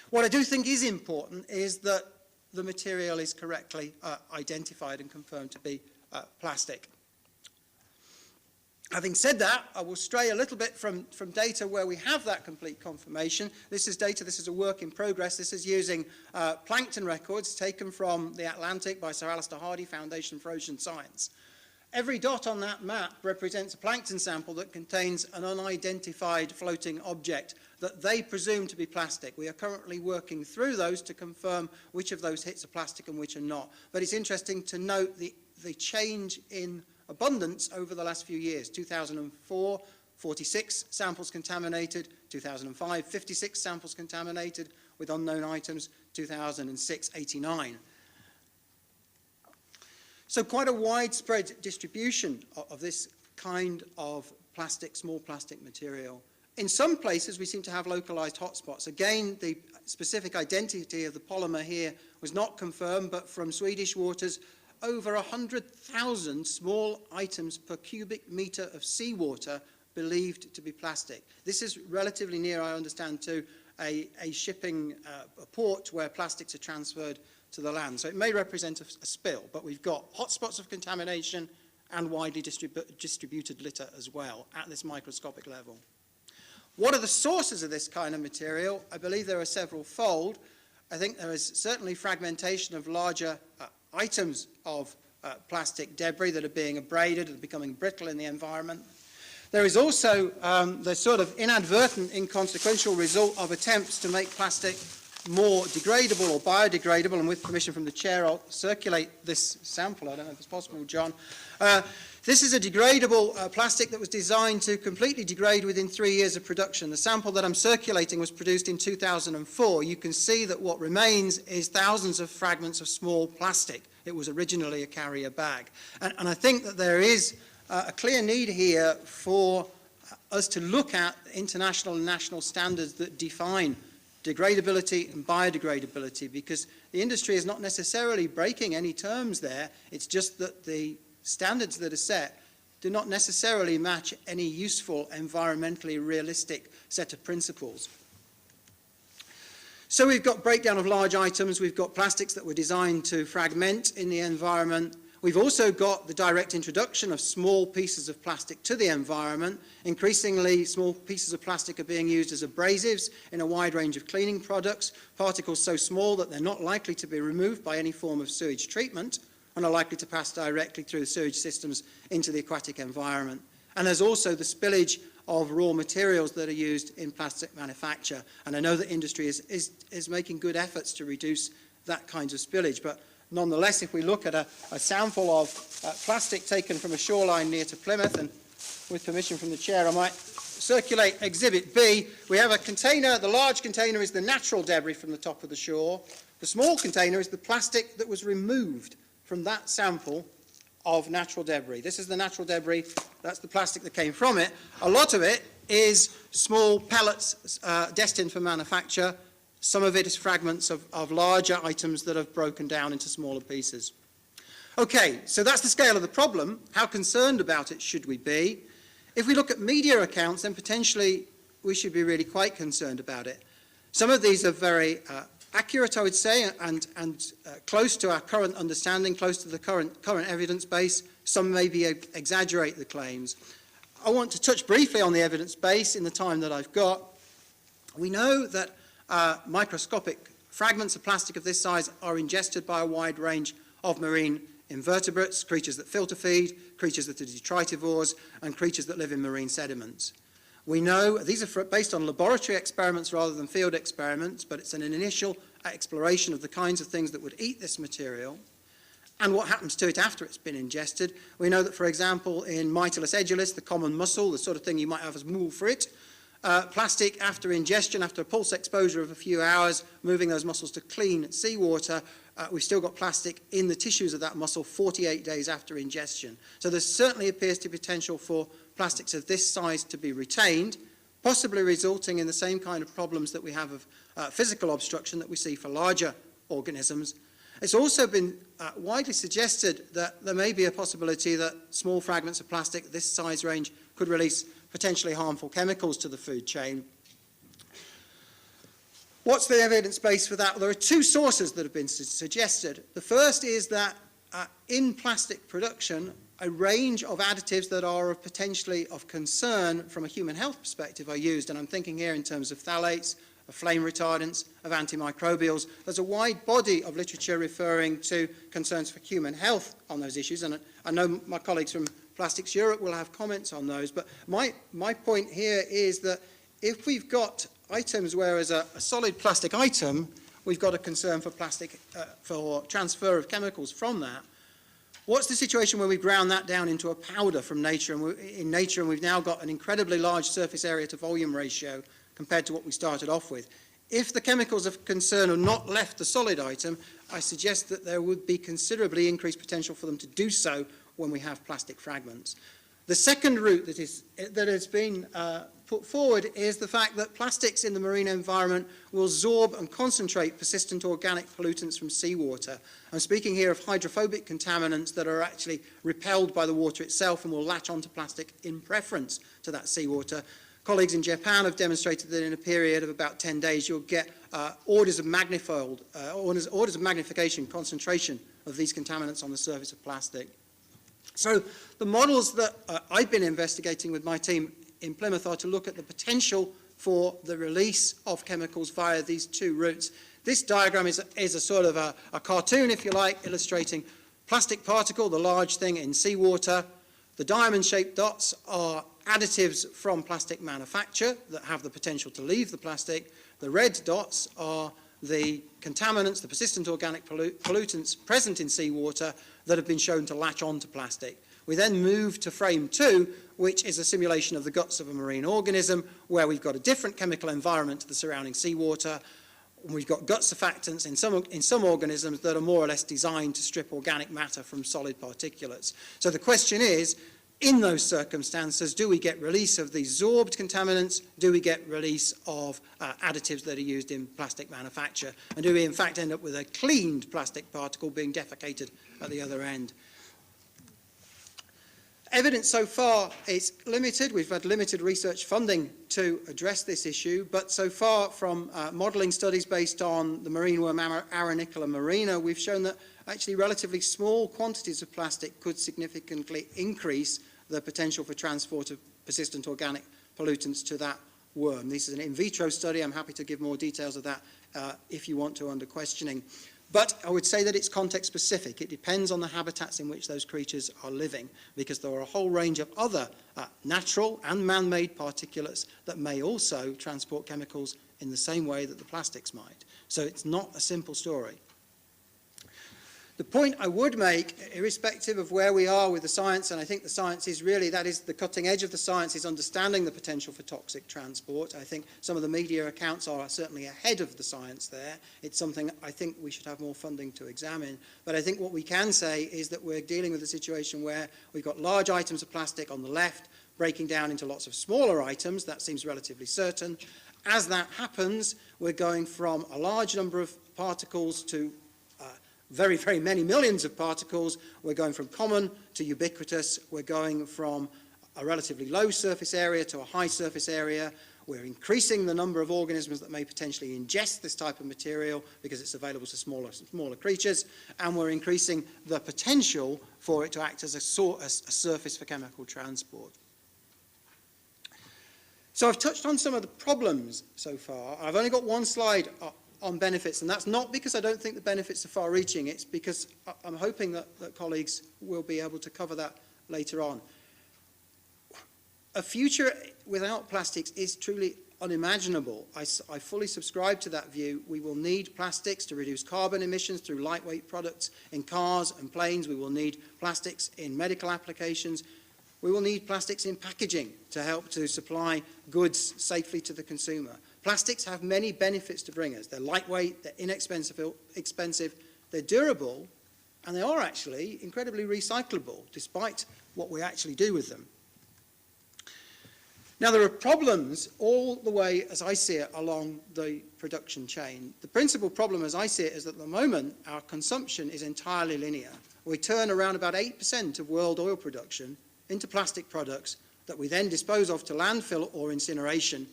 What I do think is important is that the material is correctly identified and confirmed to be plastic. Having said that, I will stray a little bit from data where we have that complete confirmation. This is data, this is a work in progress. This is using plankton records taken from the Atlantic by Sir Alister Hardy, Foundation for Ocean Science. Every dot on that map represents a plankton sample that contains an unidentified floating object that they presume to be plastic. We are currently working through those to confirm which of those hits are plastic and which are not. But it's interesting to note the change in abundance over the last few years. 2004, 46 samples contaminated. 2005, 56 samples contaminated with unknown items. 2006, 89. So quite a widespread distribution of this kind of plastic, small plastic material. In some places, we seem to have localized hotspots. Again, the specific identity of the polymer here was not confirmed, but from Swedish waters, over 100,000 small items per cubic meter of seawater believed to be plastic. This is relatively near, I understand, to a shipping a port where plastics are transferred to the land. So it may represent a spill, but we've got hotspots of contamination and widely distributed litter as well at this microscopic level. What are the sources of this kind of material? I believe there are several fold. I think there is certainly fragmentation of larger items of plastic debris that are being abraded and becoming brittle in the environment. There is also the sort of inadvertent, inconsequential result of attempts to make plastic more degradable or biodegradable, and with permission from the chair, I'll circulate this sample. I don't know if it's possible, John. This is a degradable plastic that was designed to completely degrade within 3 years of production. The sample that I'm circulating was produced in 2004. You can see that what remains is thousands of fragments of small plastic. It was originally a carrier bag. And I think that there is a clear need here for us to look at international and national standards that define degradability and biodegradability, because the industry is not necessarily breaking any terms there. It's just that the standards that are set do not necessarily match any useful, environmentally realistic set of principles. So we've got breakdown of large items, we've got plastics that were designed to fragment in the environment. We've also got the direct introduction of small pieces of plastic to the environment. Increasingly, small pieces of plastic are being used as abrasives in a wide range of cleaning products, particles so small that they're not likely to be removed by any form of sewage treatment and are likely to pass directly through the sewage systems into the aquatic environment. And there's also the spillage of raw materials that are used in plastic manufacture. And I know that industry is making good efforts to reduce that kind of spillage. But nonetheless, if we look at a sample of plastic taken from a shoreline near to Plymouth, and with permission from the chair, I might circulate Exhibit B. We have a container. The large container is the natural debris from the top of the shore. The small container is the plastic that was removed from that sample of natural debris. This is the natural debris. That's the plastic that came from it. A lot of it is small pellets destined for manufacture. Some of it is fragments of larger items that have broken down into smaller pieces. Okay, so that's the scale of the problem. How concerned about it should we be? If we look at media accounts, then potentially we should be really quite concerned about it. Some of these are very accurate, I would say, and close to our current understanding, close to the current evidence base. Some maybe exaggerate the claims. I want to touch briefly on the evidence base in the time that I've got. We know that microscopic fragments of plastic of this size are ingested by a wide range of marine invertebrates, creatures that filter feed, creatures that are detritivores, and creatures that live in marine sediments. We know, these are based on laboratory experiments rather than field experiments, but it's an initial exploration of the kinds of things that would eat this material and what happens to it after it's been ingested. We know that, for example, in Mytilus edulis, the common mussel, the sort of thing you might have as moule for it, plastic after ingestion, after a pulse exposure of a few hours, moving those mussels to clean seawater, we've still got plastic in the tissues of that mussel 48 days after ingestion. So there certainly appears to be potential for plastics of this size to be retained, possibly resulting in the same kind of problems that we have of physical obstruction that we see for larger organisms. It's also been widely suggested that there may be a possibility that small fragments of plastic this size range could release potentially harmful chemicals to the food chain. What's the evidence base for that? Well, there are two sources that have been suggested. The first is that in plastic production, a range of additives that are potentially of concern from a human health perspective are used, and I'm thinking here in terms of phthalates, of flame retardants, of antimicrobials. There's a wide body of literature referring to concerns for human health on those issues, and I know my colleagues from Plastics Europe will have comments on those, but my point here is that if we've got items where as a solid plastic item, we've got a concern for for transfer of chemicals from that, what's the situation where we've ground that down into a powder from nature, and we've now got an incredibly large surface area to volume ratio compared to what we started off with? If the chemicals of concern are not left the solid item, I suggest that there would be considerably increased potential for them to do so when we have plastic fragments. The second route that has been put forward is the fact that plastics in the marine environment will absorb and concentrate persistent organic pollutants from seawater. I'm speaking here of hydrophobic contaminants that are actually repelled by the water itself and will latch onto plastic in preference to that seawater. Colleagues in Japan have demonstrated that in a period of about 10 days you'll get orders of magnification concentration of these contaminants on the surface of plastic. So the models that I've been investigating with my team in Plymouth are to look at the potential for the release of chemicals via these two routes. This diagram is a sort of a cartoon, if you like, illustrating plastic particle, the large thing in seawater. The diamond-shaped dots are additives from plastic manufacture that have the potential to leave the plastic. The red dots are the contaminants, the persistent organic pollutants present in seawater that have been shown to latch onto plastic. We then move to frame 2, which is a simulation of the guts of a marine organism, where we've got a different chemical environment to the surrounding seawater. We've got gut surfactants in some organisms that are more or less designed to strip organic matter from solid particulates. So the question is, in those circumstances, do we get release of these sorbed contaminants? Do we get release of additives that are used in plastic manufacture? And do we in fact end up with a cleaned plastic particle being defecated at the other end? Evidence so far is limited. We've had limited research funding to address this issue, but so far from modelling studies based on the marine worm Arenicola marina, we've shown that actually relatively small quantities of plastic could significantly increase the potential for transport of persistent organic pollutants to that worm. This is an in vitro study. I'm happy to give more details of that if you want to under questioning. But I would say that it's context specific. It depends on the habitats in which those creatures are living, because there are a whole range of other natural and man-made particulates that may also transport chemicals in the same way that the plastics might. So it's not a simple story. The point I would make, irrespective of where we are with the science, and I think the science is really, that is the cutting edge of the science, is understanding the potential for toxic transport. I think some of the media accounts are certainly ahead of the science there. It's something I think we should have more funding to examine. But I think what we can say is that we're dealing with a situation where we've got large items of plastic on the left breaking down into lots of smaller items. That seems relatively certain. As that happens, we're going from a large number of particles to very, very many millions of particles. We're going from common to ubiquitous. We're going from a relatively low surface area to a high surface area. We're increasing the number of organisms that may potentially ingest this type of material because it's available to smaller creatures, and we're increasing the potential for it to act as a surface for chemical transport. So I've touched on some of the problems so far. I've only got one slide on benefits, and that's not because I don't think the benefits are far-reaching. It's because I'm hoping that colleagues will be able to cover that later on. A future without plastics is truly unimaginable. I fully subscribe to that view. We will need plastics to reduce carbon emissions through lightweight products in cars and planes. We will need plastics in medical applications. We will need plastics in packaging to help to supply goods safely to the consumer. Plastics have many benefits to bring us. They're lightweight, they're inexpensive, they're durable, and they are actually incredibly recyclable, despite what we actually do with them. Now, there are problems all the way, as I see it, along the production chain. The principal problem, as I see it, is that at the moment, our consumption is entirely linear. We turn around about 8% of world oil production into plastic products that we then dispose of to landfill or incineration.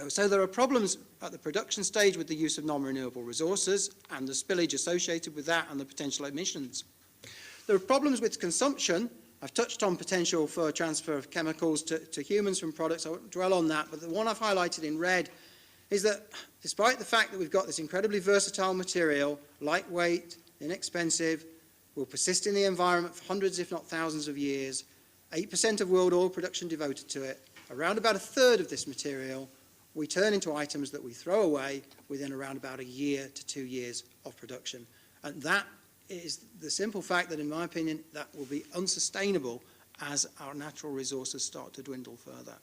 So there are problems at the production stage with the use of non-renewable resources and the spillage associated with that and the potential emissions. There are problems with consumption. I've touched on potential for transfer of chemicals to humans from products. I won't dwell on that, but the one I've highlighted in red is that despite the fact that we've got this incredibly versatile material, lightweight, inexpensive, will persist in the environment for hundreds if not thousands of years, 8% of world oil production devoted to it, around about a third of this material we turn into items that we throw away within around about a year to 2 years of production. And that is the simple fact that, in my opinion, that will be unsustainable as our natural resources start to dwindle further.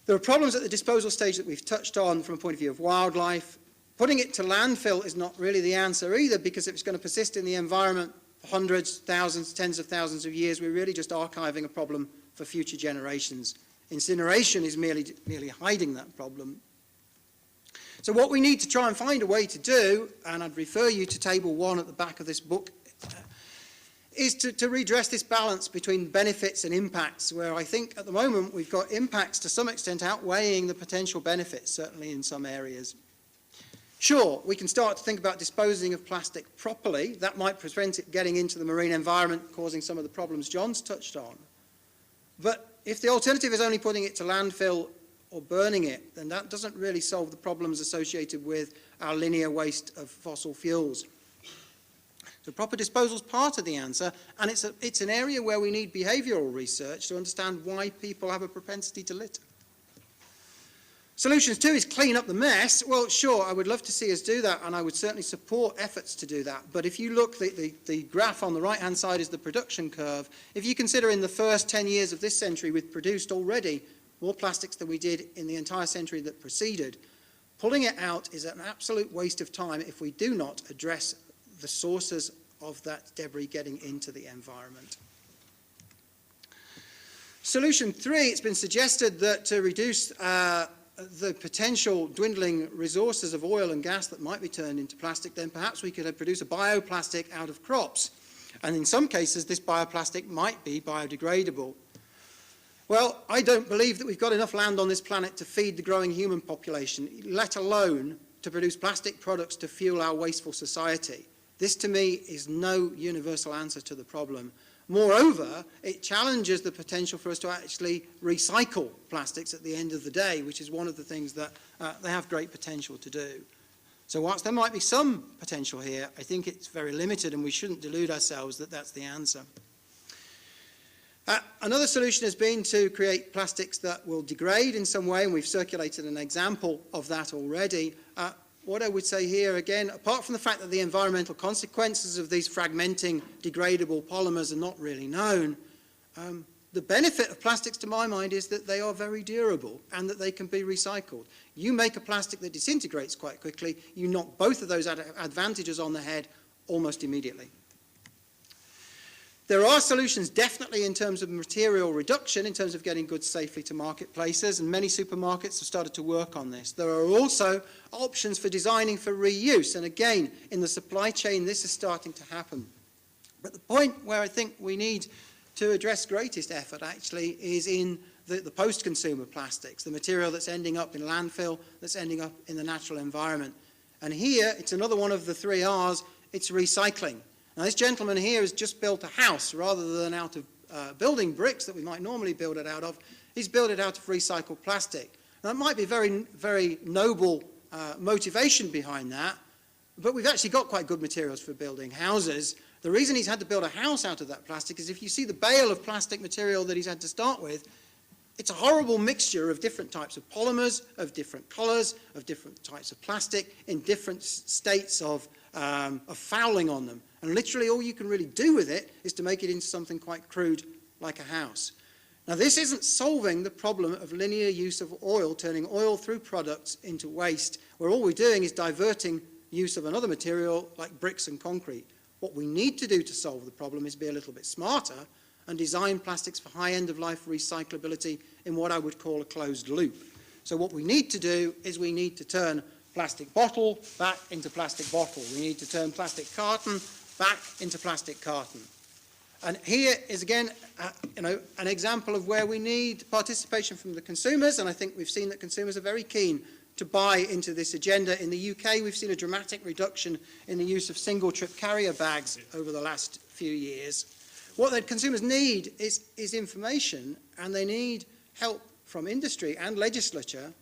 There are problems at the disposal stage that we've touched on from a point of view of wildlife. Putting it to landfill is not really the answer either, because if it's going to persist in the environment for hundreds, thousands, tens of thousands of years, we're really just archiving a problem for future generations. Incineration is merely hiding that problem. So what we need to try and find a way to do, and I'd refer you to table 1 at the back of this book, is to redress this balance between benefits and impacts, where I think at the moment we've got impacts to some extent outweighing the potential benefits, certainly in some areas. Sure, we can start to think about disposing of plastic properly. That might prevent it getting into the marine environment, causing some of the problems John's touched on. But if the alternative is only putting it to landfill or burning it, then that doesn't really solve the problems associated with our linear waste of fossil fuels. So proper disposal is part of the answer, and it's an area where we need behavioural research to understand why people have a propensity to litter. Solutions 2 is clean up the mess. Well, sure, I would love to see us do that, and I would certainly support efforts to do that. But if you look, the graph on the right-hand side is the production curve. If you consider in the first 10 years of this century, we've produced already more plastics than we did in the entire century that preceded. Pulling it out is an absolute waste of time if we do not address the sources of that debris getting into the environment. Solution 3, it's been suggested that to reduce the potential dwindling resources of oil and gas that might be turned into plastic, then perhaps we could produce a bioplastic out of crops. And in some cases, this bioplastic might be biodegradable. Well, I don't believe that we've got enough land on this planet to feed the growing human population, let alone to produce plastic products to fuel our wasteful society. This, to me, is no universal answer to the problem. Moreover, it challenges the potential for us to actually recycle plastics at the end of the day, which is one of the things that they have great potential to do. So whilst there might be some potential here, I think it's very limited, and we shouldn't delude ourselves that that's the answer. Another solution has been to create plastics that will degrade in some way, and we've circulated an example of that already. What I would say here, again, apart from the fact that the environmental consequences of these fragmenting, degradable polymers are not really known, the benefit of plastics, to my mind, is that they are very durable and that they can be recycled. You make a plastic that disintegrates quite quickly, you knock both of those advantages on the head almost immediately. There are solutions definitely in terms of material reduction, in terms of getting goods safely to marketplaces, and many supermarkets have started to work on this. There are also options for designing for reuse, and again, in the supply chain, this is starting to happen. But the point where I think we need to address greatest effort, actually, is in the post-consumer plastics, the material that's ending up in landfill, that's ending up in the natural environment. And here, it's another one of the 3 R's, it's recycling. Now, this gentleman here has just built a house rather than out of building bricks that we might normally build it out of. He's built it out of recycled plastic. Now, that might be very, very noble motivation behind that, but we've actually got quite good materials for building houses. The reason he's had to build a house out of that plastic is if you see the bale of plastic material that he's had to start with, it's a horrible mixture of different types of polymers, of different colors, of different types of plastic, in different states of fouling on them. And literally all you can really do with it is to make it into something quite crude like a house. Now, this isn't solving the problem of linear use of oil, turning oil through products into waste, where all we're doing is diverting use of another material like bricks and concrete. What we need to do to solve the problem is be a little bit smarter and design plastics for high end-of-life recyclability in what I would call a closed loop. So what we need to do is we need to turn plastic bottle back into plastic bottle. We need to turn plastic carton back into plastic carton. And here is, again, an example of where we need participation from the consumers, and I think we've seen that consumers are very keen to buy into this agenda. In the UK, we've seen a dramatic reduction in the use of single-trip carrier bags over the last few years. What the consumers need is information, and they need help from industry and legislature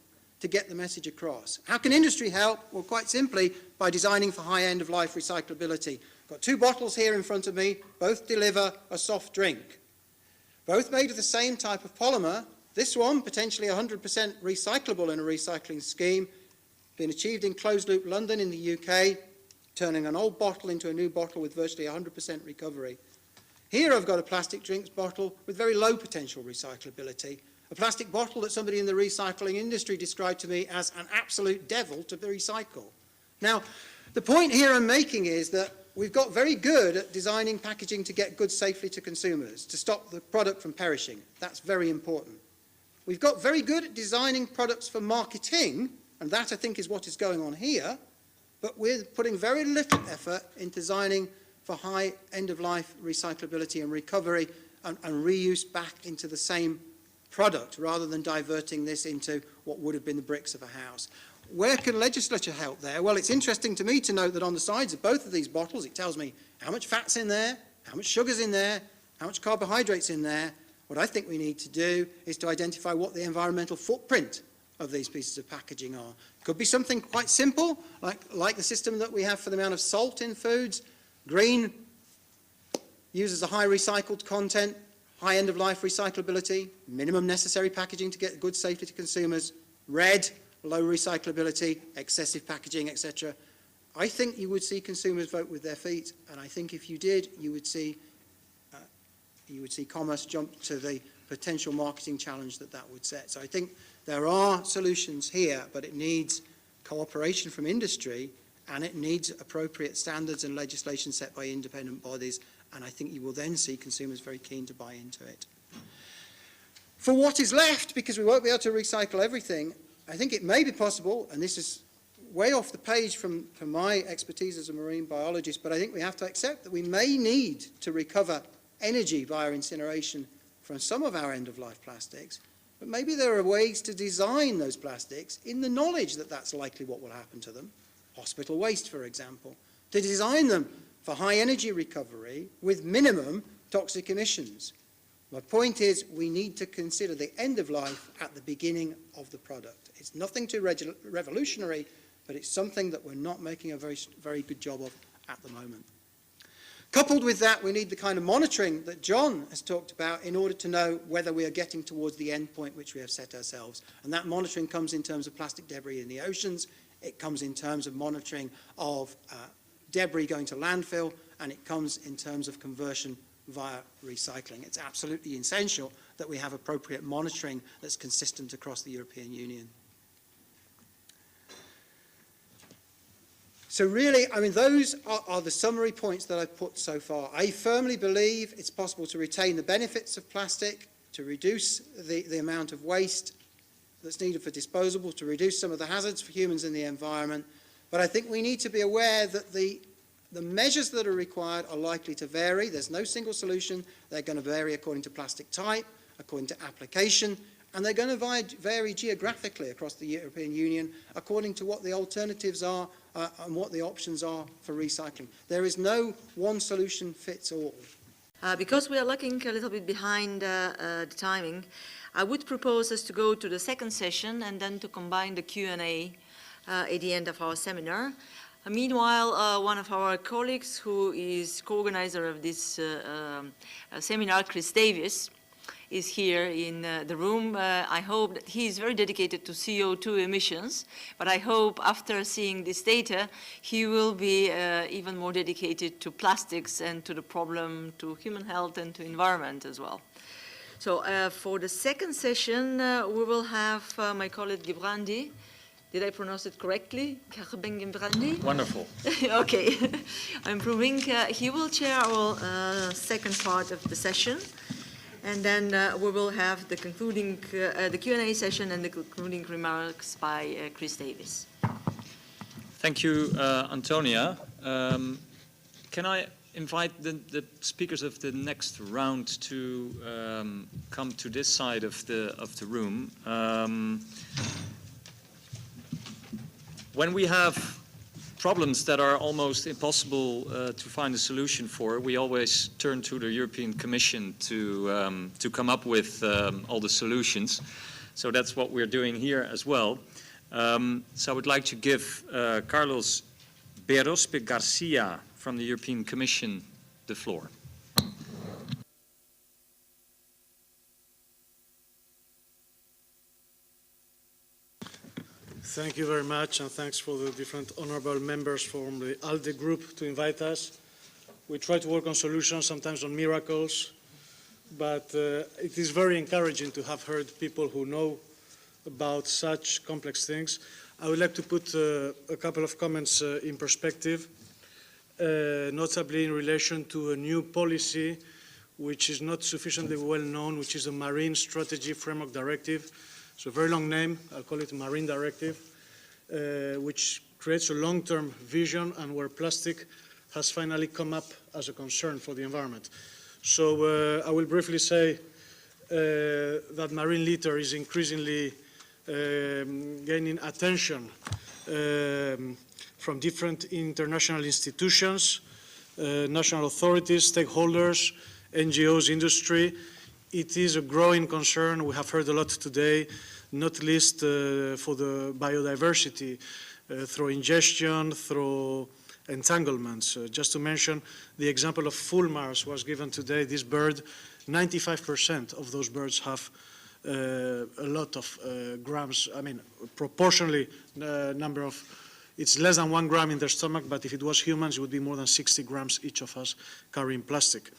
to to get the message across. How can industry help? Well, quite simply, by designing for high end-of-life recyclability. I've got 2 bottles here in front of me, both deliver a soft drink. Both made of the same type of polymer. This one, potentially 100% recyclable in a recycling scheme, been achieved in closed-loop London in the UK, turning an old bottle into a new bottle with virtually 100% recovery. Here I've got a plastic drinks bottle with very low potential recyclability, a plastic bottle that somebody in the recycling industry described to me as an absolute devil to recycle. Now, the point here I'm making is that we've got very good at designing packaging to get goods safely to consumers, to stop the product from perishing. That's very important. We've got very good at designing products for marketing, and that I think is what is going on here, but we're putting very little effort in designing for high end-of-life recyclability and recovery and reuse back into the same product, rather than diverting this into what would have been the bricks of a house. Where can legislature help there? Well, it's interesting to me to note that on the sides of both of these bottles, it tells me how much fat's in there, how much sugar's in there, how much carbohydrates in there. What I think we need to do is to identify what the environmental footprint of these pieces of packaging are. Could be something quite simple, like the system that we have for the amount of salt in foods. Green uses a high recycled content, high end-of-life recyclability, minimum necessary packaging to get goods safely to consumers. Red, low recyclability, excessive packaging, etc. I think you would see consumers vote with their feet, and I think if you did, you would see commerce jump to the potential marketing challenge that would set. So I think there are solutions here, but it needs cooperation from industry, and it needs appropriate standards and legislation set by independent bodies, and I think you will then see consumers very keen to buy into it. For what is left, because we won't be able to recycle everything, I think it may be possible, and this is way off the page from my expertise as a marine biologist, but I think we have to accept that we may need to recover energy via incineration from some of our end-of-life plastics, but maybe there are ways to design those plastics in the knowledge that that's likely what will happen to them, hospital waste, for example, to design them for high energy recovery with minimum toxic emissions. My point is we need to consider the end of life at the beginning of the product. It's nothing too revolutionary, but it's something that we're not making a very good job of at the moment. Coupled with that, we need the kind of monitoring that John has talked about in order to know whether we are getting towards the end point which we have set ourselves. And that monitoring comes in terms of plastic debris in the oceans, it comes in terms of monitoring of debris going to landfill, and it comes in terms of conversion via recycling. It's absolutely essential that we have appropriate monitoring that's consistent across the European Union. So really, I mean, those are the summary points that I've put so far. I firmly believe it's possible to retain the benefits of plastic, to reduce the amount of waste that's needed for disposable, to reduce some of the hazards for humans and the environment. But I think we need to be aware that the measures that are required are likely to vary. There's no single solution. They're going to vary according to plastic type, according to application, and they're going to vary geographically across the European Union according to what the alternatives are and what the options are for recycling. There is no one solution fits all. Because we are lagging a little bit behind the timing, I would propose us to go to the second session and then to combine the Q&A at the end of our seminar. Meanwhile, one of our colleagues who is co-organizer of this seminar, Chris Davis, is here in the room. I hope that he is very dedicated to CO2 emissions, but I hope after seeing this data, he will be even more dedicated to plastics and to the problem to human health and to environment as well. So for the second session, we will have my colleague Gerben-Jan. Did I pronounce it correctly? Gerben-Jan? Wonderful. Okay, I'm proving. He will chair our second part of the session. And then we will have the concluding, the Q&A session and the concluding remarks by Chris Davis. Thank you, Antonia. Can I invite the speakers of the next round to come to this side of the room? When we have problems that are almost impossible to find a solution for, we always turn to the European Commission to come up with all the solutions. So that's what we're doing here as well. So I would like to give Carlos Berospe Garcia from the European Commission the floor. Thank you very much, and thanks for the different honorable members from the ALDE group to invite us. We try to work on solutions, sometimes on miracles, but it is very encouraging to have heard people who know about such complex things. I would like to put a couple of comments in perspective, notably in relation to a new policy which is not sufficiently well known, which is a Marine Strategy Framework Directive. It's a very long name. I'll call it Marine Directive, which creates a long-term vision and where plastic has finally come up as a concern for the environment. So I will briefly say that marine litter is increasingly gaining attention from different international institutions, national authorities, stakeholders, NGOs, industry. It is a growing concern. We have heard a lot today, not least for the biodiversity, through ingestion, through entanglements. Just to mention, the example of fulmars was given today. This bird, 95% of those birds have a lot of grams. I mean, proportionally, number of, it's less than 1 gram in their stomach, but if it was humans, it would be more than 60 grams each of us carrying plastic.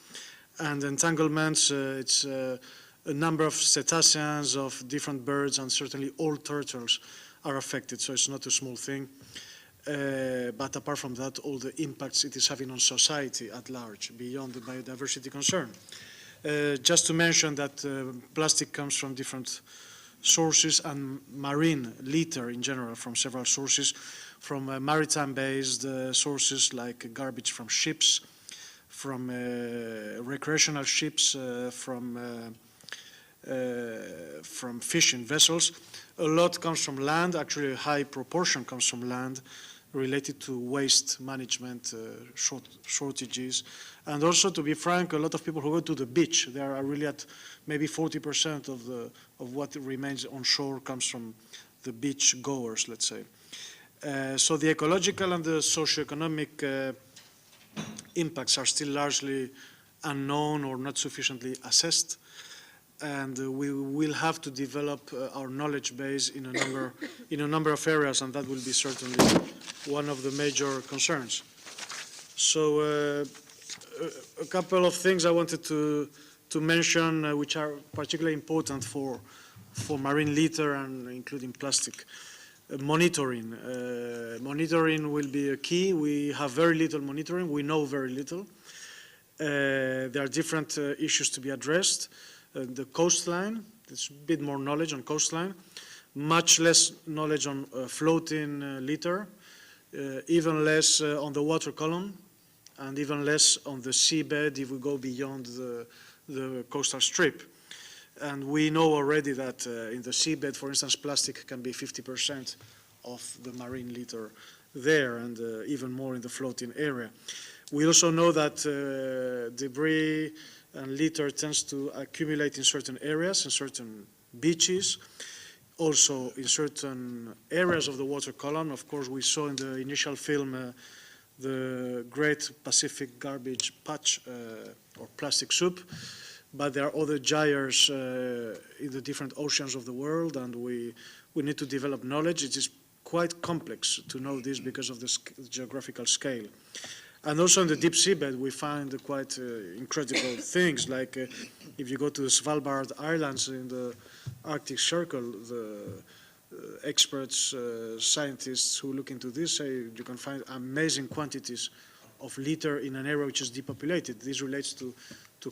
And entanglements, it's a number of cetaceans, of different birds, and certainly all turtles are affected, so it's not a small thing. But apart from that, all the impacts it is having on society at large, beyond the biodiversity concern. Just to mention that plastic comes from different sources, and marine litter in general from several sources, from maritime-based sources like garbage from ships, from recreational ships, from fishing vessels. A lot comes from land. Actually, a high proportion comes from land, related to waste management, shortages. And also, to be frank, a lot of people who go to the beach, they are really at maybe 40% of what remains on shore comes from the beach goers, let's say. So the ecological and the socioeconomic impacts are still largely unknown or not sufficiently assessed. And we will have to develop our knowledge base in a number of areas, and that will be certainly one of the major concerns. So a couple of things I wanted to mention which are particularly important for marine litter and including plastic. Monitoring. Monitoring will be a key. We have very little monitoring. We know very little. There are different issues to be addressed. The coastline, there's a bit more knowledge on coastline, much less knowledge on floating litter, even less on the water column, and even less on the seabed if we go beyond the coastal strip. And we know already that in the seabed, for instance, plastic can be 50% of the marine litter there, and even more in the floating area. We also know that debris and litter tends to accumulate in certain areas, in certain beaches, also in certain areas of the water column. Of course, we saw in the initial film the Great Pacific Garbage Patch, or plastic soup, but there are other gyres in the different oceans of the world, and we need to develop knowledge. It is quite complex to know this because of the geographical scale. And also in the deep seabed, we find quite incredible things, like if you go to the Svalbard Islands in the Arctic Circle, the experts, scientists who look into this say you can find amazing quantities of litter in an area which is depopulated. This relates to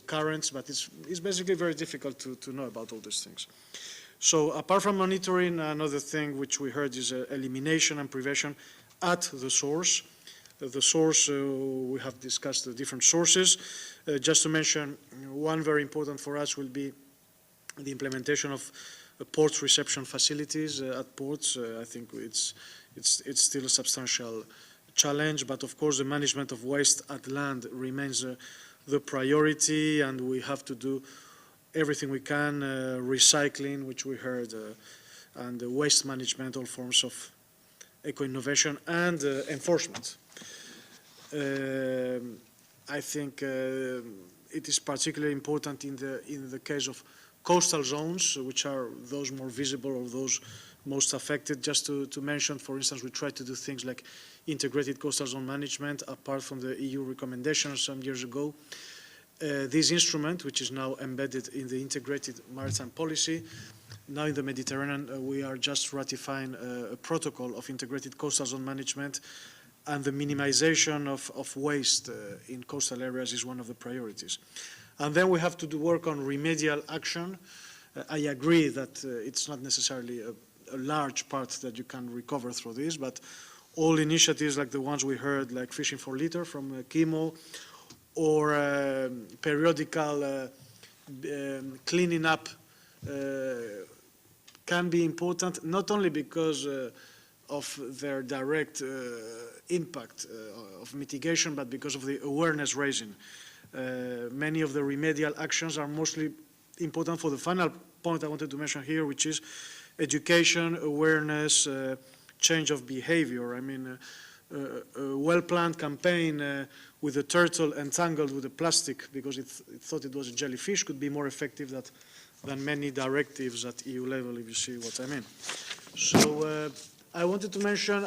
currents, but it's basically very difficult to know about all these things. So apart from monitoring, another thing which we heard is elimination and prevention at the source. The source, we have discussed the different sources. Just to mention, one very important for us will be the implementation of port reception facilities at ports. I think it's still a substantial challenge, but of course the management of waste at land remains the priority, and we have to do everything we can, recycling, which we heard, and waste management, all forms of eco-innovation and enforcement. I think it is particularly important in the case of coastal zones, which are those more visible or those most affected. Just to mention, for instance, we try to do things like integrated coastal zone management, apart from the EU recommendations some years ago. This instrument, which is now embedded in the integrated maritime policy, now in the Mediterranean, we are just ratifying a protocol of integrated coastal zone management, and the minimization of waste in coastal areas is one of the priorities. And then we have to do work on remedial action. I agree that it's not necessarily a large part that you can recover through this, but all initiatives like the ones we heard, like Fishing for Litter from Kimo, or periodical cleaning up can be important, not only because of their direct impact of mitigation, but because of the awareness raising. Many of the remedial actions are mostly important for the final point I wanted to mention here, which is education, awareness, change of behavior. I mean, a well-planned campaign with a turtle entangled with a plastic because it thought it was a jellyfish could be more effective than many directives at EU level, if you see what I mean. So I wanted to mention,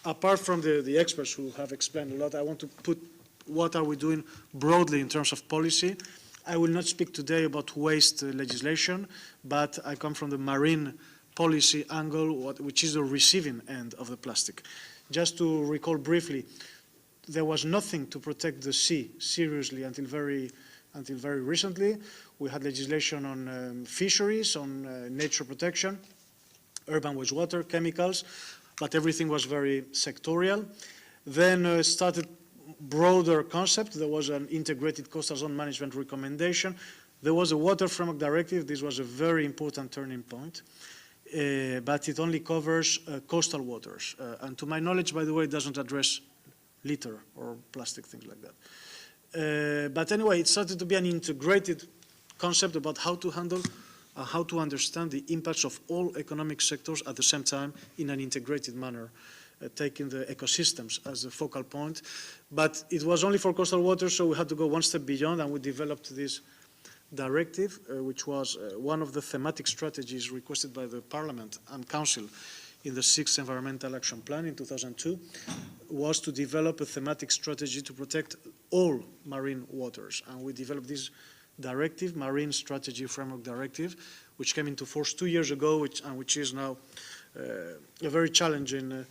apart from the experts who have explained a lot, I want to put what are we doing broadly in terms of policy. I will not speak today about waste legislation, but I come from the marine policy angle, which is the receiving end of the plastic. Just to recall briefly, there was nothing to protect the sea seriously until very recently. We had legislation on fisheries, on nature protection, urban wastewater, chemicals, but everything was very sectorial. Then started broader concept. There was an integrated coastal zone management recommendation. There was a water framework directive. This was a very important turning point. But it only covers coastal waters. And to my knowledge, by the way, it doesn't address litter or plastic, things like that. But anyway, it started to be an integrated concept about how to handle, how to understand the impacts of all economic sectors at the same time in an integrated manner, taking the ecosystems as a focal point. But it was only for coastal waters, so we had to go one step beyond, and we developed this directive, which was one of the thematic strategies requested by the Parliament and Council in the 6th Environmental Action Plan in 2002, was to develop a thematic strategy to protect all marine waters. And we developed this directive, Marine Strategy Framework Directive, which came into force 2 years ago, which is now a very challenging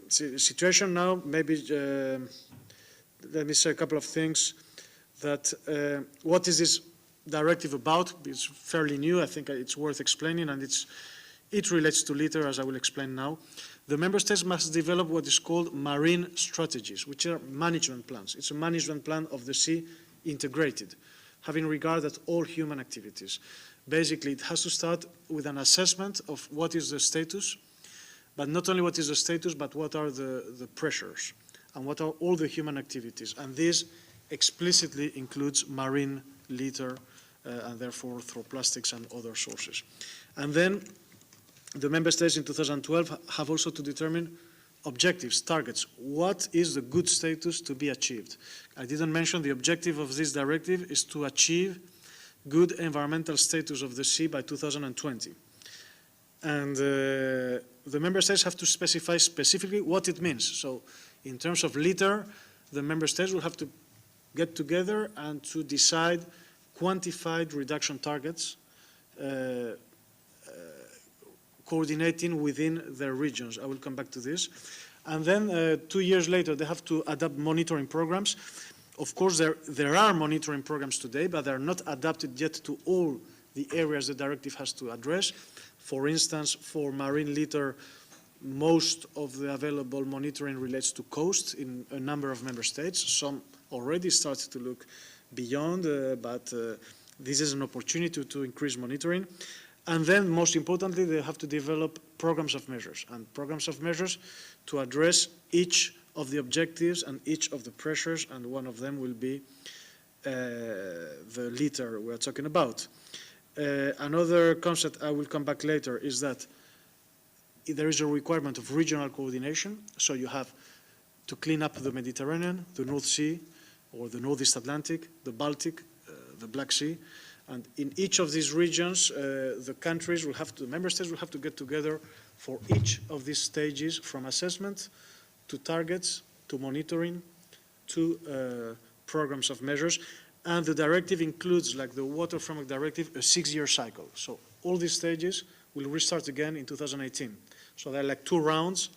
situation now. Maybe let me say a couple of things. That what is this directive about? It's fairly new. I think it's worth explaining, and it relates to litter, as I will explain now. The member states must develop what is called marine strategies, which are management plans. It's a management plan of the sea integrated, having regard at all human activities. Basically, it has to start with an assessment of what is the status, but not only what is the status, but what are the pressures, and what are all the human activities. And this explicitly includes marine litter and therefore through plastics and other sources. And then the member states in 2012 have also to determine objectives, targets. What is the good status to be achieved? I didn't mention the objective of this directive is to achieve good environmental status of the sea by 2020. And the member states have to specify specifically what it means. So in terms of litter, the member states will have to get together and to decide quantified reduction targets, coordinating within their regions. I will come back to this. And then 2 years later, they have to adapt monitoring programs. Of course, there are monitoring programs today, but they are not adapted yet to all the areas the directive has to address. For instance, for marine litter, most of the available monitoring relates to coast in a number of member states. Some already started to look beyond, but this is an opportunity to increase monitoring. And then, most importantly, they have to develop programs of measures, and programs of measures to address each of the objectives and each of the pressures, and one of them will be the litter we're talking about. Another concept I will come back later is that there is a requirement of regional coordination. So you have to clean up the Mediterranean, the North Sea, or the Northeast Atlantic, the Baltic, the Black Sea. And in each of these regions, the member states will have to get together for each of these stages, from assessment to targets, to monitoring, to programs of measures. And the directive includes, like the Water Framework Directive, a 6-year cycle. So all these stages will restart again in 2018. So there are like 2 rounds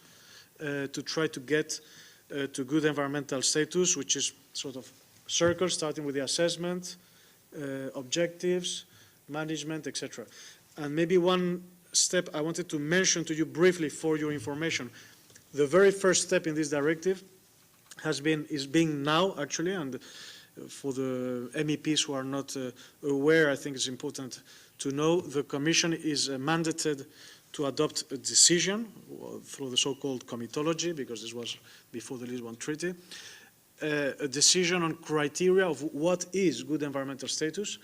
to try to get to good environmental status, which is sort of circles, starting with the assessment, objectives, management, etc. And maybe one step I wanted to mention to you briefly for your information. The very first step in this directive is being now, actually, and for the MEPs who are not aware, I think it's important to know, the Commission is mandated to adopt a decision through the so-called comitology, because this was before the Lisbon Treaty, a decision on criteria of what is good environmental status.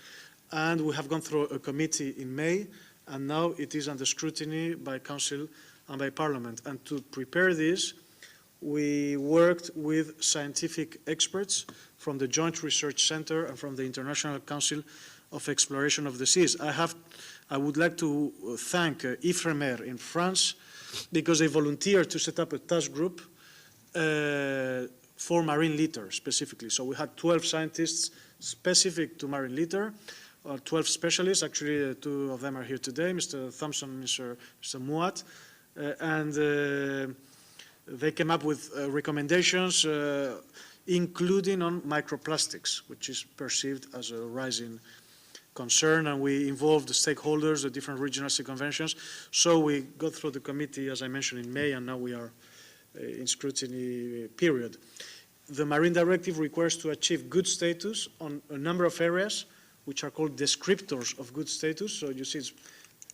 And we have gone through a committee in May, and now it is under scrutiny by Council and by Parliament. And to prepare this, we worked with scientific experts from the Joint Research Center and from the International Council of Exploration of the Seas. I would like to thank IFREMER in France, because they volunteered to set up a task group for marine litter specifically. So we had 12 scientists specific to marine litter, 12 specialists. Actually, 2 of them are here today, Mr. Thompson and Mr. Muat. And they came up with recommendations, including on microplastics, which is perceived as a rising concern, and we involved the stakeholders, the different regional sea conventions. So we got through the committee, as I mentioned, in May, and now we are in scrutiny period. The Marine Directive requires to achieve good status on a number of areas, which are called descriptors of good status. So you see,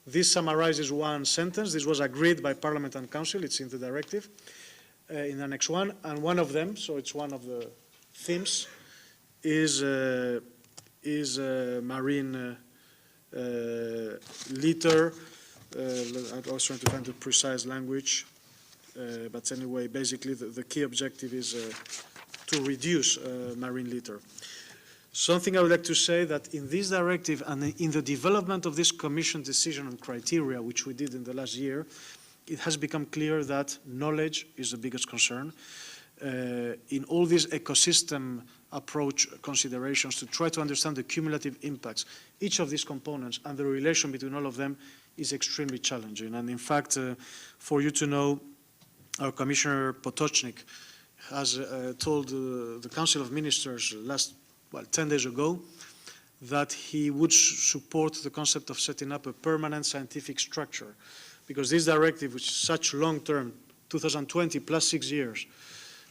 this summarizes one sentence. This was agreed by Parliament and Council. It's in the directive, in Annex 1. And one of them, so it's one of the themes, is marine litter. I was trying to find the precise language. But anyway, basically the key objective is to reduce marine litter. Something I would like to say that in this directive and in the development of this Commission decision on criteria, which we did in the last year, it has become clear that knowledge is the biggest concern. In all these ecosystem approach considerations to try to understand the cumulative impacts, each of these components and the relation between all of them is extremely challenging. And in fact, for you to know, our Commissioner Potočnik has told the Council of Ministers 10 days ago that he would support the concept of setting up a permanent scientific structure, because this directive, which is such long-term, 2020 plus 6 years,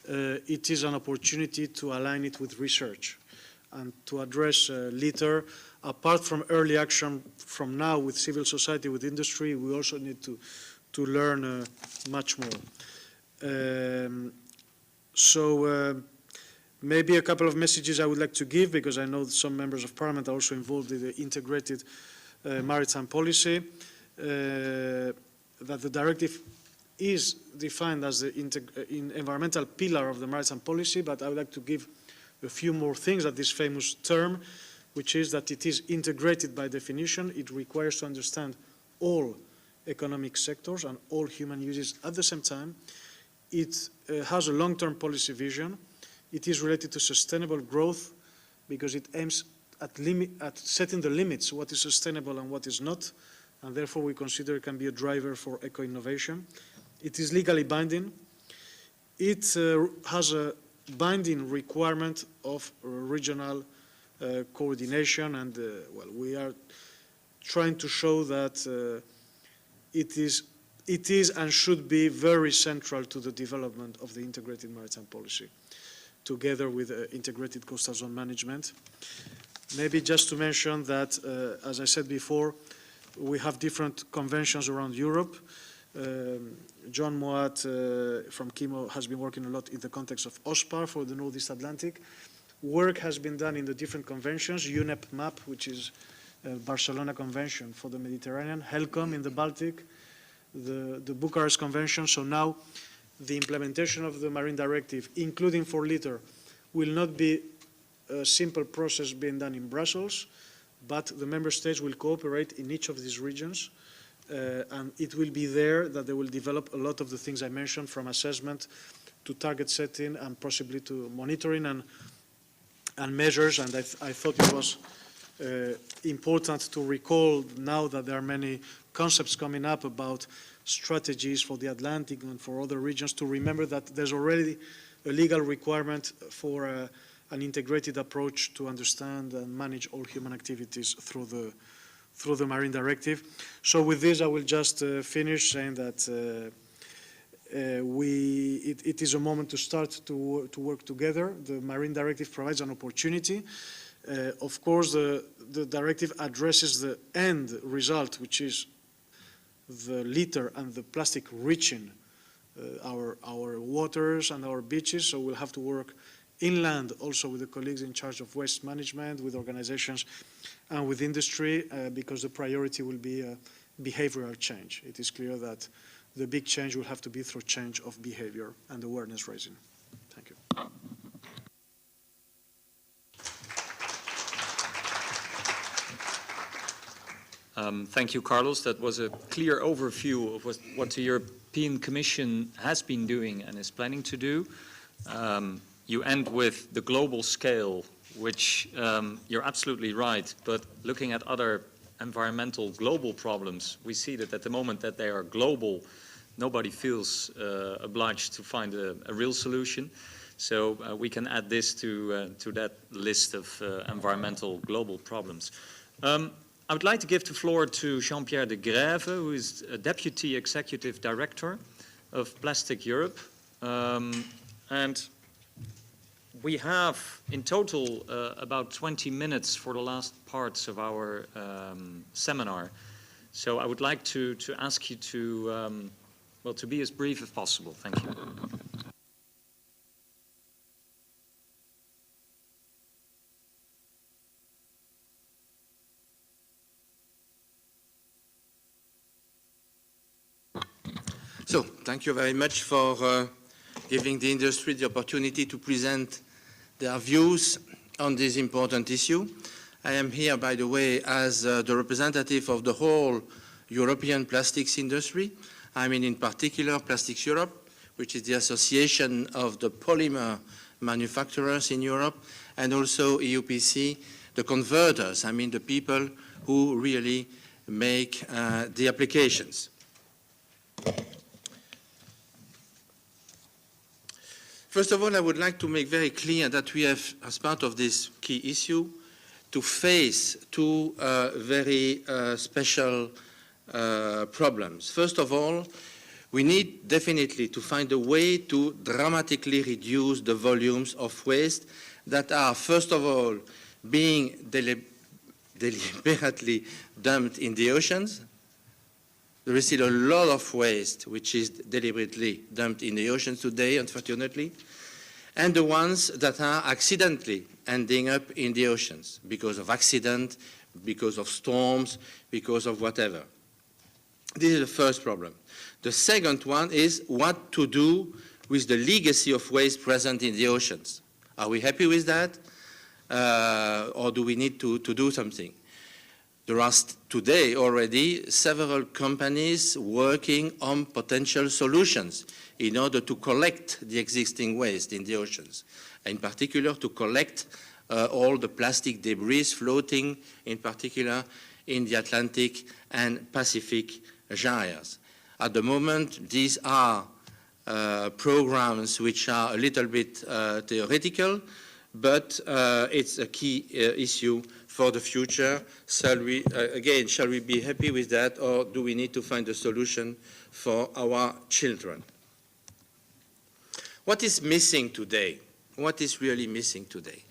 it is an opportunity to align it with research and to address litter. Apart from early action from now with civil society, with industry, we also need to learn much more. Maybe a couple of messages I would like to give, because I know some members of Parliament are also involved in the integrated maritime policy, that the directive is defined as the environmental pillar of the maritime policy, but I would like to give a few more things at this famous term, which is that it is integrated by definition. It requires to understand all economic sectors and all human uses at the same time. It has a long-term policy vision. It is related to sustainable growth, because it aims at setting the limits, what is sustainable and what is not, and therefore we consider it can be a driver for eco-innovation. It is legally binding. It has a binding requirement of regional coordination, and we are trying to show that it is and should be very central to the development of the integrated maritime policy, together with integrated coastal zone management. Maybe just to mention that, as I said before, we have different conventions around Europe. John Moat from KIMO has been working a lot in the context of OSPAR for the Northeast Atlantic. Work has been done in the different conventions, UNEP MAP, which is Barcelona Convention for the Mediterranean, HELCOM in the Baltic, the Bucharest Convention. So now the implementation of the Marine Directive, including for litter, will not be a simple process being done in Brussels, but the member states will cooperate in each of these regions, and it will be there that they will develop a lot of the things I mentioned, from assessment to target setting and possibly to monitoring and measures. And I thought it was important to recall now that there are many concepts coming up about strategies for the Atlantic and for other regions, to remember that there's already a legal requirement for an integrated approach to understand and manage all human activities through the Marine Directive. So with this, I will just finish saying that it is a moment to start to work together. The Marine Directive provides an opportunity. Of course, the directive addresses the end result, which is the litter and the plastic reaching our waters and our beaches. So we'll have to work inland also with the colleagues in charge of waste management, with organizations and with industry, because the priority will be behavioral change. It is clear that the big change will have to be through change of behavior and awareness raising. Thank you. Thank you, Carlos. That was a clear overview of what the European Commission has been doing and is planning to do. You end with the global scale, which you're absolutely right, but looking at other environmental global problems, we see that at the moment that they are global, nobody feels obliged to find a real solution. So we can add this to that list of environmental global problems. I would like to give the floor to Jean-Pierre de Grève, who is a Deputy Executive Director of Plastic Europe. And we have in total about 20 minutes for the last parts of our seminar. So I would like to ask you to, well, to be as brief as possible. Thank you. So, thank you very much for giving the industry the opportunity to present their views on this important issue. I am here, by the way, as the representative of the whole European plastics industry. I mean, in particular, Plastics Europe, which is the association of the polymer manufacturers in Europe, and also EUPC, the converters, I mean, the people who really make the applications. First of all, I would like to make very clear that we have, as part of this key issue, to face two very special problems. First of all, we need definitely to find a way to dramatically reduce the volumes of waste that are, first of all, being deliberately dumped in the oceans. There is still a lot of waste which is deliberately dumped in the oceans today, unfortunately, and the ones that are accidentally ending up in the oceans because of accident, because of storms, because of whatever. This is the first problem. The second one is what to do with the legacy of waste present in the oceans. Are we happy with that? Or do we need to do something? There are today already several companies working on potential solutions in order to collect the existing waste in the oceans, in particular to collect all the plastic debris floating, in particular in the Atlantic and Pacific gyres. At the moment, these are programs which are a little bit theoretical, but it's a key issue for the future. Shall we be happy with that, or do we need to find a solution for our children? What is missing today? What is really missing today?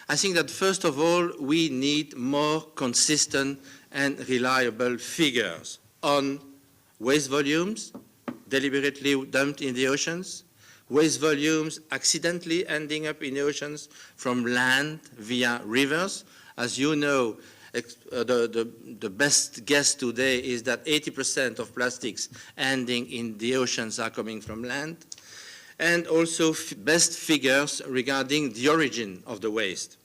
I think that first of all, we need more consistent and reliable figures on waste volumes deliberately dumped in the oceans, waste volumes accidentally ending up in the oceans from land via rivers. As you know, The best guess today is that 80% of plastics ending in the oceans are coming from land, and also best figures regarding the origin of the waste,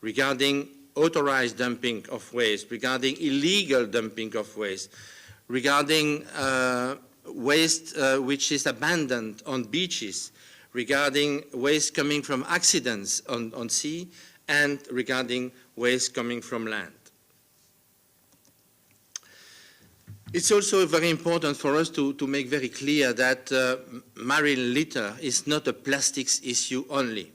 regarding authorized dumping of waste, regarding illegal dumping of waste, regarding waste which is abandoned on beaches, regarding waste coming from accidents on sea, and regarding waste coming from land. It's also very important for us to make very clear that marine litter is not a plastics issue only.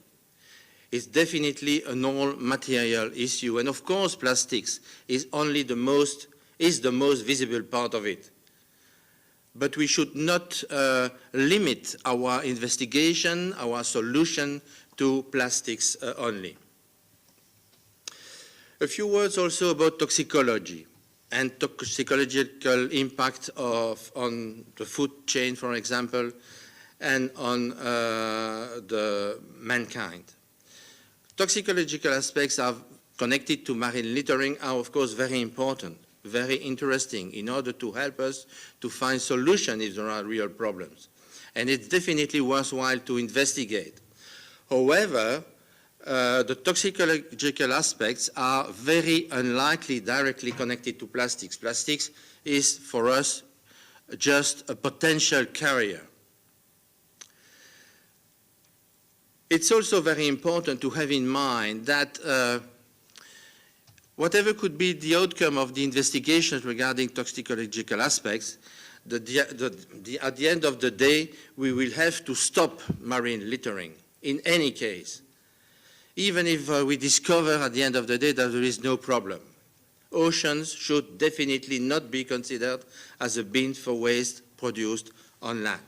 It's definitely an all material issue, and of course plastics is the most visible part of it. But we should not limit our investigation, our solution to plastics only. A few words also about toxicology and toxicological impact on the food chain, for example, and on the mankind. Toxicological aspects are connected to marine littering are, of course, very important, very interesting in order to help us to find solutions if there are real problems. And it's definitely worthwhile to investigate. However, the toxicological aspects are very unlikely directly connected to plastics. Plastics is, for us, just a potential carrier. It's also very important to have in mind that whatever could be the outcome of the investigations regarding toxicological aspects, at the end of the day, we will have to stop marine littering in any case. Even if we discover at the end of the day that there is no problem. Oceans should definitely not be considered as a bin for waste produced on land.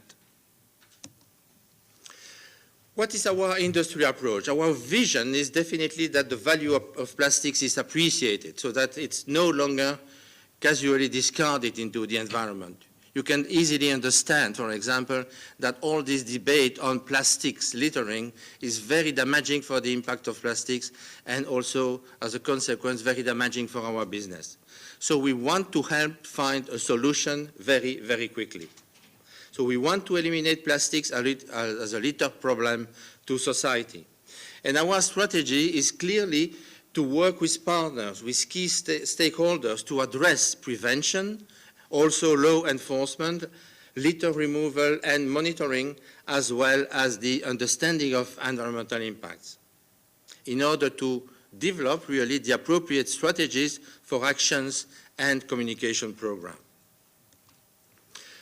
What is our industry approach? Our vision is definitely that the value of plastics is appreciated so that it's no longer casually discarded into the environment. You can easily understand, for example, that all this debate on plastics littering is very damaging for the impact of plastics and also, as a consequence, very damaging for our business. So we want to help find a solution very, very quickly. So we want to eliminate plastics as a litter problem to society. And our strategy is clearly to work with partners, with key stakeholders to address prevention, also law enforcement, litter removal and monitoring, as well as the understanding of environmental impacts, in order to develop really the appropriate strategies for actions and communication program.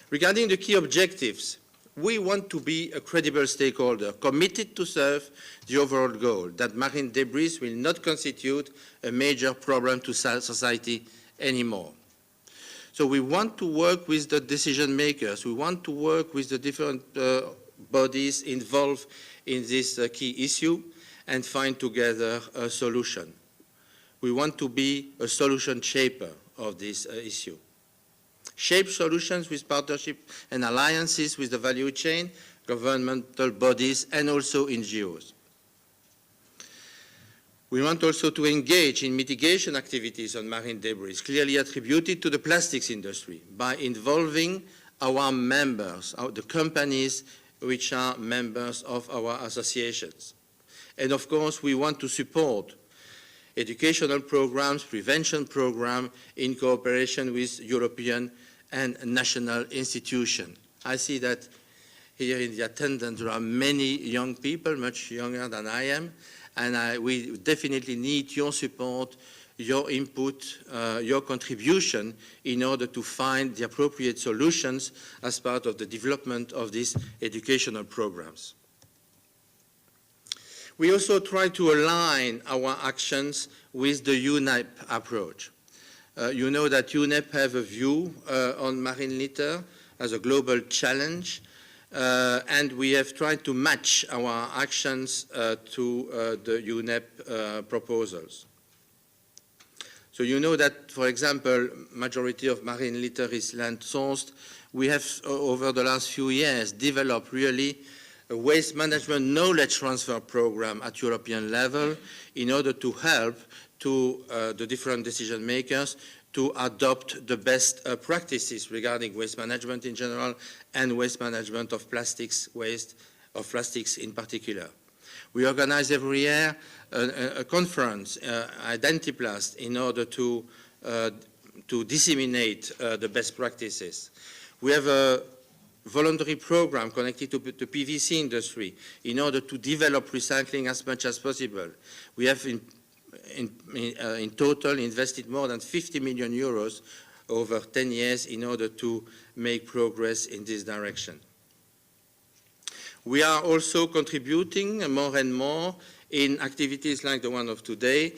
Regarding the key objectives, we want to be a credible stakeholder, committed to serve the overall goal that marine debris will not constitute a major problem to society anymore. So we want to work with the decision makers. We want to work with the different bodies involved in this key issue and find together a solution. We want to be a solution shaper of this issue. Shape solutions with partnership and alliances with the value chain, governmental bodies, and also NGOs. We want also to engage in mitigation activities on marine debris, clearly attributed to the plastics industry, by involving our members, the companies which are members of our associations. And of course, we want to support educational programs, prevention programs in cooperation with European and national institutions. I see that here in the attendance there are many young people, much younger than I am, and we definitely need your support, your input, your contribution in order to find the appropriate solutions as part of the development of these educational programs. We also try to align our actions with the UNEP approach. You know that UNEP have a view on marine litter as a global challenge, and we have tried to match our actions to the UNEP proposals. So you know that, for example, majority of marine litter is land sourced. We have, over the last few years, developed really a waste management knowledge transfer program at European level in order to help to the different decision makers to adopt the best practices regarding waste management in general and waste management of plastics waste, of plastics in particular. We organize every year a conference, Identiplast, in order to disseminate the best practices. We have a voluntary program connected to the PVC industry in order to develop recycling as much as possible. We have in total invested more than 50 million euros over 10 years in order to make progress in this direction. We are also contributing more and more in activities like the one of today.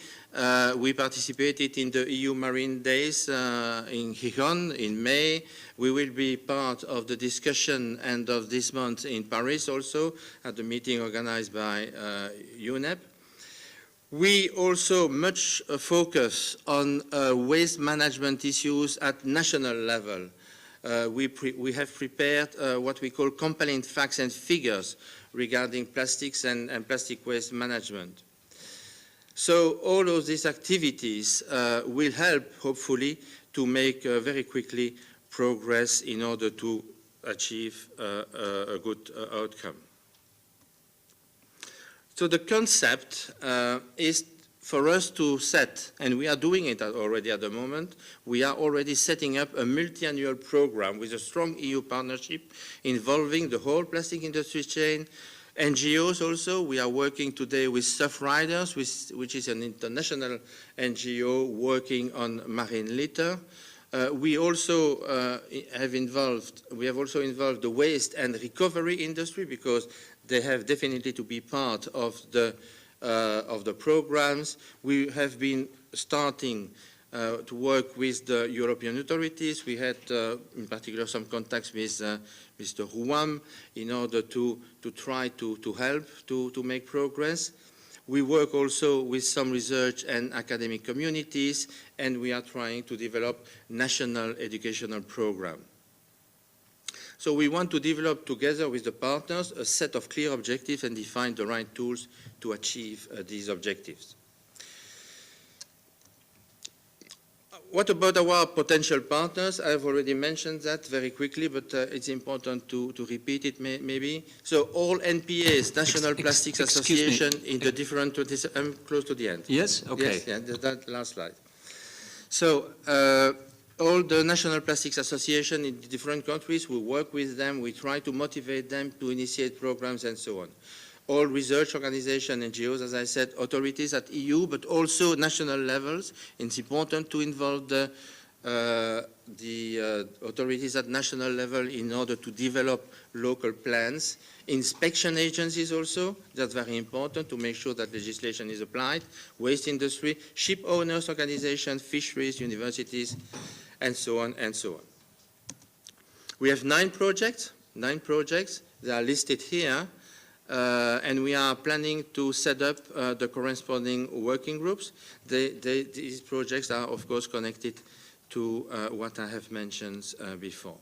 We participated in the EU Marine Days in Gijon in May. We will be part of the discussion end of this month in Paris also at the meeting organized by UNEP. We also much focus on waste management issues at national level. We have prepared what we call compelling facts and figures regarding plastics and plastic waste management. So all of these activities will help, hopefully, to make very quickly progress in order to achieve a good outcome. So the concept is for us to set, and we are doing it already at the moment, we are already setting up a multi-annual program with a strong EU partnership involving the whole plastic industry chain, NGOs also. We are working today with Surfriders, which is an international NGO working on marine litter. We also have involved the waste and recovery industry because they have definitely to be part of the programs. We have been starting to work with the European authorities. We had, in particular, some contacts with Mr. Rouam in order to try to help to make progress. We work also with some research and academic communities, and we are trying to develop national educational programs. So we want to develop together with the partners a set of clear objectives and define the right tools to achieve these objectives. What about our potential partners? I've already mentioned that very quickly, but it's important to repeat it maybe. So all NPAs, National Plastics Association, in the different, I'm close to the end. Yes? Okay. Yes, yeah, that last slide. So all the National Plastics Association in different countries, we work with them, we try to motivate them to initiate programs and so on. All research organizations, NGOs, as I said, authorities at EU, but also national levels. It's important to involve the authorities at national level in order to develop local plans. Inspection agencies also, that's very important to make sure that legislation is applied. Waste industry, ship owners organizations, fisheries, universities, and so on and so on. We have 9 projects. They are listed here. And we are planning to set up the corresponding working groups. These projects are, of course, connected to what I have mentioned before.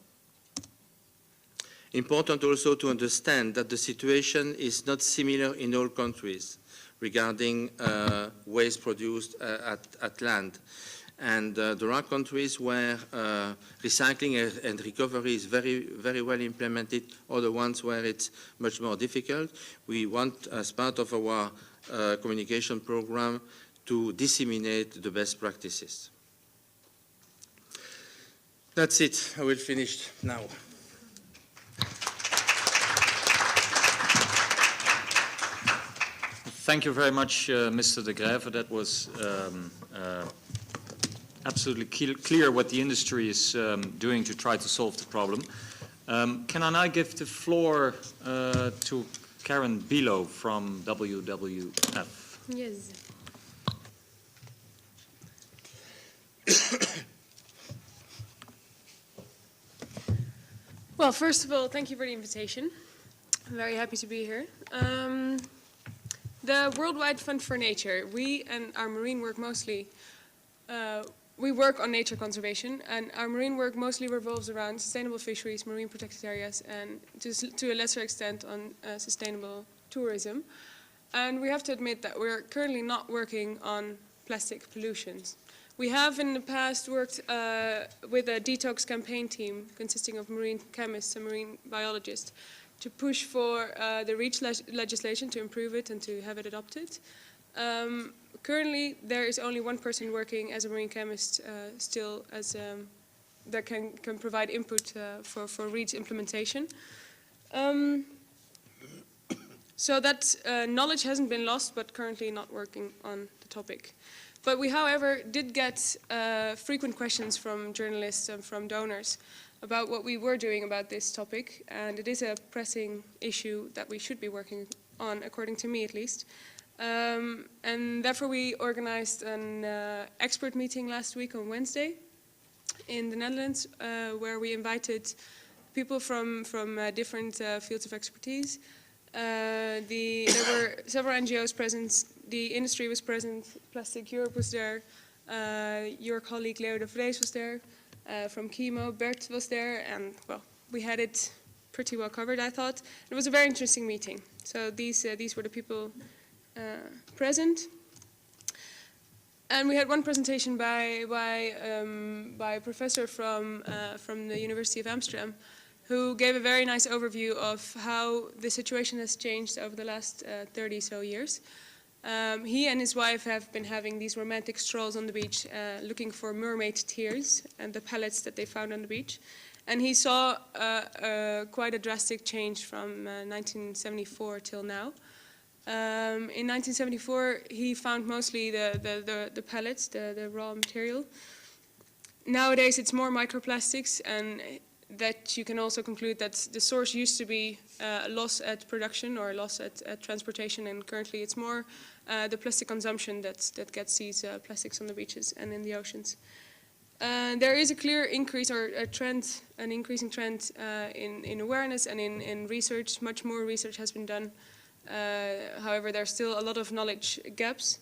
Important also to understand that the situation is not similar in all countries regarding waste produced at land. And there are countries where recycling and recovery is very, very well implemented, other ones where it's much more difficult. We want, as part of our communication program, to disseminate the best practices. That's it. I will finish now. Thank you very much, Mr. de Greve. That was absolutely clear what the industry is doing to try to solve the problem. Can I now give the floor to Karen Bilo from WWF? Yes. Well, first of all, thank you for the invitation. I'm very happy to be here. The Worldwide Fund for Nature, we and our marine work mostly we work on nature conservation, and our marine work mostly revolves around sustainable fisheries, marine protected areas, and to a lesser extent on sustainable tourism. And we have to admit that we're currently not working on plastic pollutions. We have in the past worked with a detox campaign team consisting of marine chemists and marine biologists to push for the REACH legislation to improve it and to have it adopted. Currently, there is only one person working as a marine chemist still as that can provide input for REACH implementation. So that knowledge hasn't been lost, but currently not working on the topic. But we, however, did get frequent questions from journalists and from donors about what we were doing about this topic, and it is a pressing issue that we should be working on, according to me at least. And therefore we organized an expert meeting last week on Wednesday in the Netherlands, where we invited people from different fields of expertise. There were several NGOs present, the industry was present, Plastic Europe was there, your colleague Leo de Vrees was there, from Chemo, Bert was there, and well, we had it pretty well covered, I thought. It was a very interesting meeting. So these were the people present. And we had one presentation by a professor from the University of Amsterdam, who gave a very nice overview of how the situation has changed over the last 30 so years. He and his wife have been having these romantic strolls on the beach, looking for mermaid tears and the pellets that they found on the beach. And he saw quite a drastic change from 1974 till now. In 1974, he found mostly the pellets, the raw material. Nowadays, it's more microplastics, and that you can also conclude that the source used to be a loss at production or a loss at transportation, and currently it's more the plastic consumption that gets these plastics on the beaches and in the oceans. There is a clear increase or an increasing trend in awareness and in research. Much more research has been done. However, there are still a lot of knowledge gaps.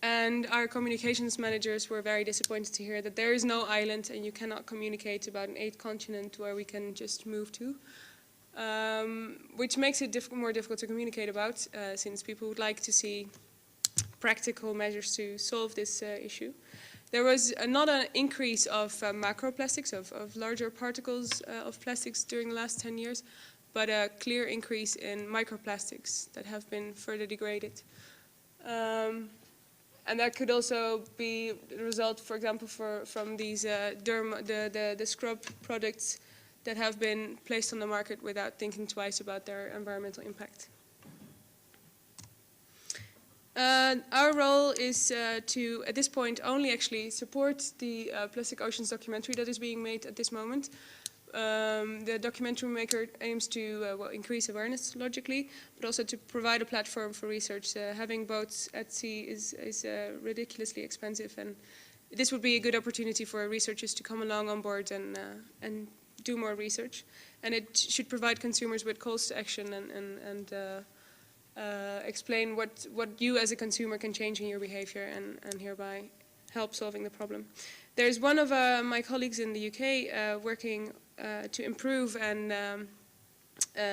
And our communications managers were very disappointed to hear that there is no island and you cannot communicate about an 8th continent where we can just move to, which makes it more difficult to communicate about, since people would like to see practical measures to solve this issue. There was not an increase of macroplastics, of larger particles of plastics during the last 10 years, but a clear increase in microplastics that have been further degraded. And that could also be the result, for example, from these the scrub products that have been placed on the market without thinking twice about their environmental impact. Our role is to, at this point, only actually support the Plastic Oceans documentary that is being made at this moment. The documentary maker aims to well, increase awareness, logically, but also to provide a platform for research. Having boats at sea is ridiculously expensive, and this would be a good opportunity for researchers to come along on board and do more research. And it should provide consumers with calls to action and explain what you as a consumer can change in your behavior and hereby help solving the problem. There's one of my colleagues in the UK working to improve and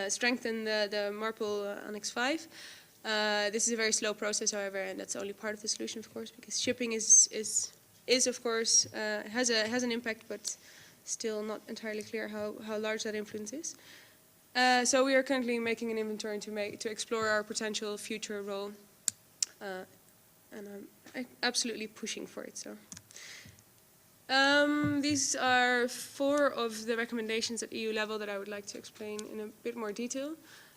strengthen the Marple Annex 5. This is a very slow process, however, and that's only part of the solution, of course, because shipping is of course, has an impact, but still not entirely clear how large that influence is. So we are currently making an inventory to explore our potential future role, and I'm absolutely pushing for it. So. These are 4 of the recommendations at EU level that I would like to explain in a bit more detail.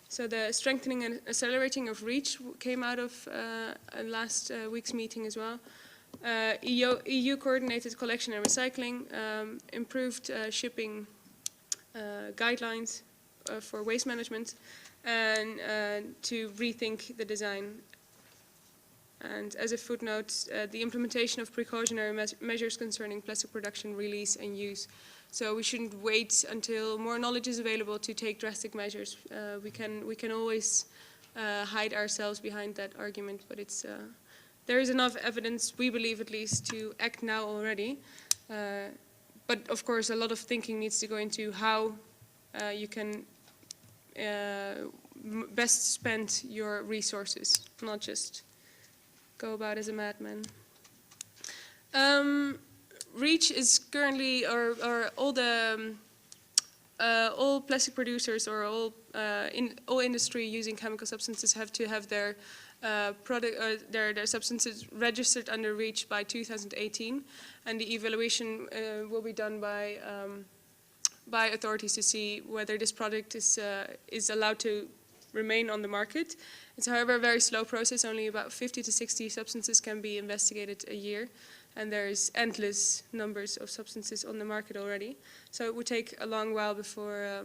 So the strengthening and accelerating of REACH came out of last week's meeting as well. EU coordinated collection and recycling, improved shipping guidelines for waste management, and to rethink the design. And as a footnote, the implementation of precautionary measures concerning plastic production, release and use. So we shouldn't wait until more knowledge is available to take drastic measures. We can always hide ourselves behind that argument, but there is enough evidence, we believe at least, to act now already. But of course, a lot of thinking needs to go into how you can best spend your resources, not just go about as a madman. REACH is currently, or all the all plastic producers or all industry using chemical substances have to have their their substances registered under REACH by 2018, and the evaluation will be done by authorities to see whether this product is allowed to remain on the market. It's however a very slow process. Only about 50 to 60 substances can be investigated a year, and there's endless numbers of substances on the market already. So it would take a long while before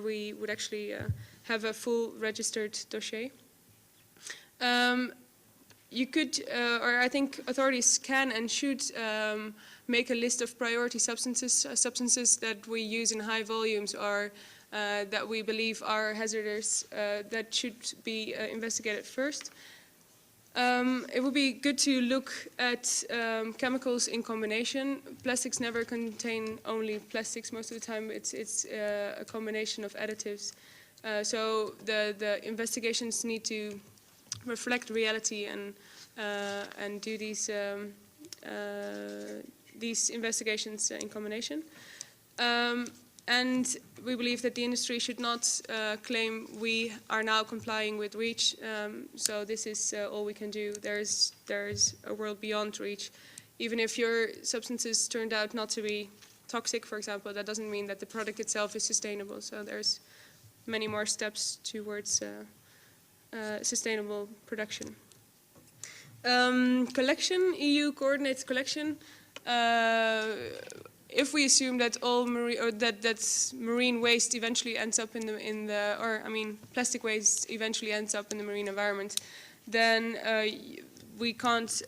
we would actually have a full registered dossier. You could, or I think authorities can and should make a list of priority substances, substances that we use in high volumes or that we believe are hazardous, that should be investigated first. It would be good to look at chemicals in combination. Plastics never contain only plastics. Most of the time it's a combination of additives. So the investigations need to reflect reality and do these investigations in combination. And we believe that the industry should not claim we are now complying with REACH, so this is all we can do. There's a world beyond REACH. Even if your substances turned out not to be toxic, for example, that doesn't mean that the product itself is sustainable. So there's many more steps towards sustainable production. Collection, EU coordinates collection. If we assume that all marine waste eventually ends up plastic waste eventually ends up in the marine environment, then we can't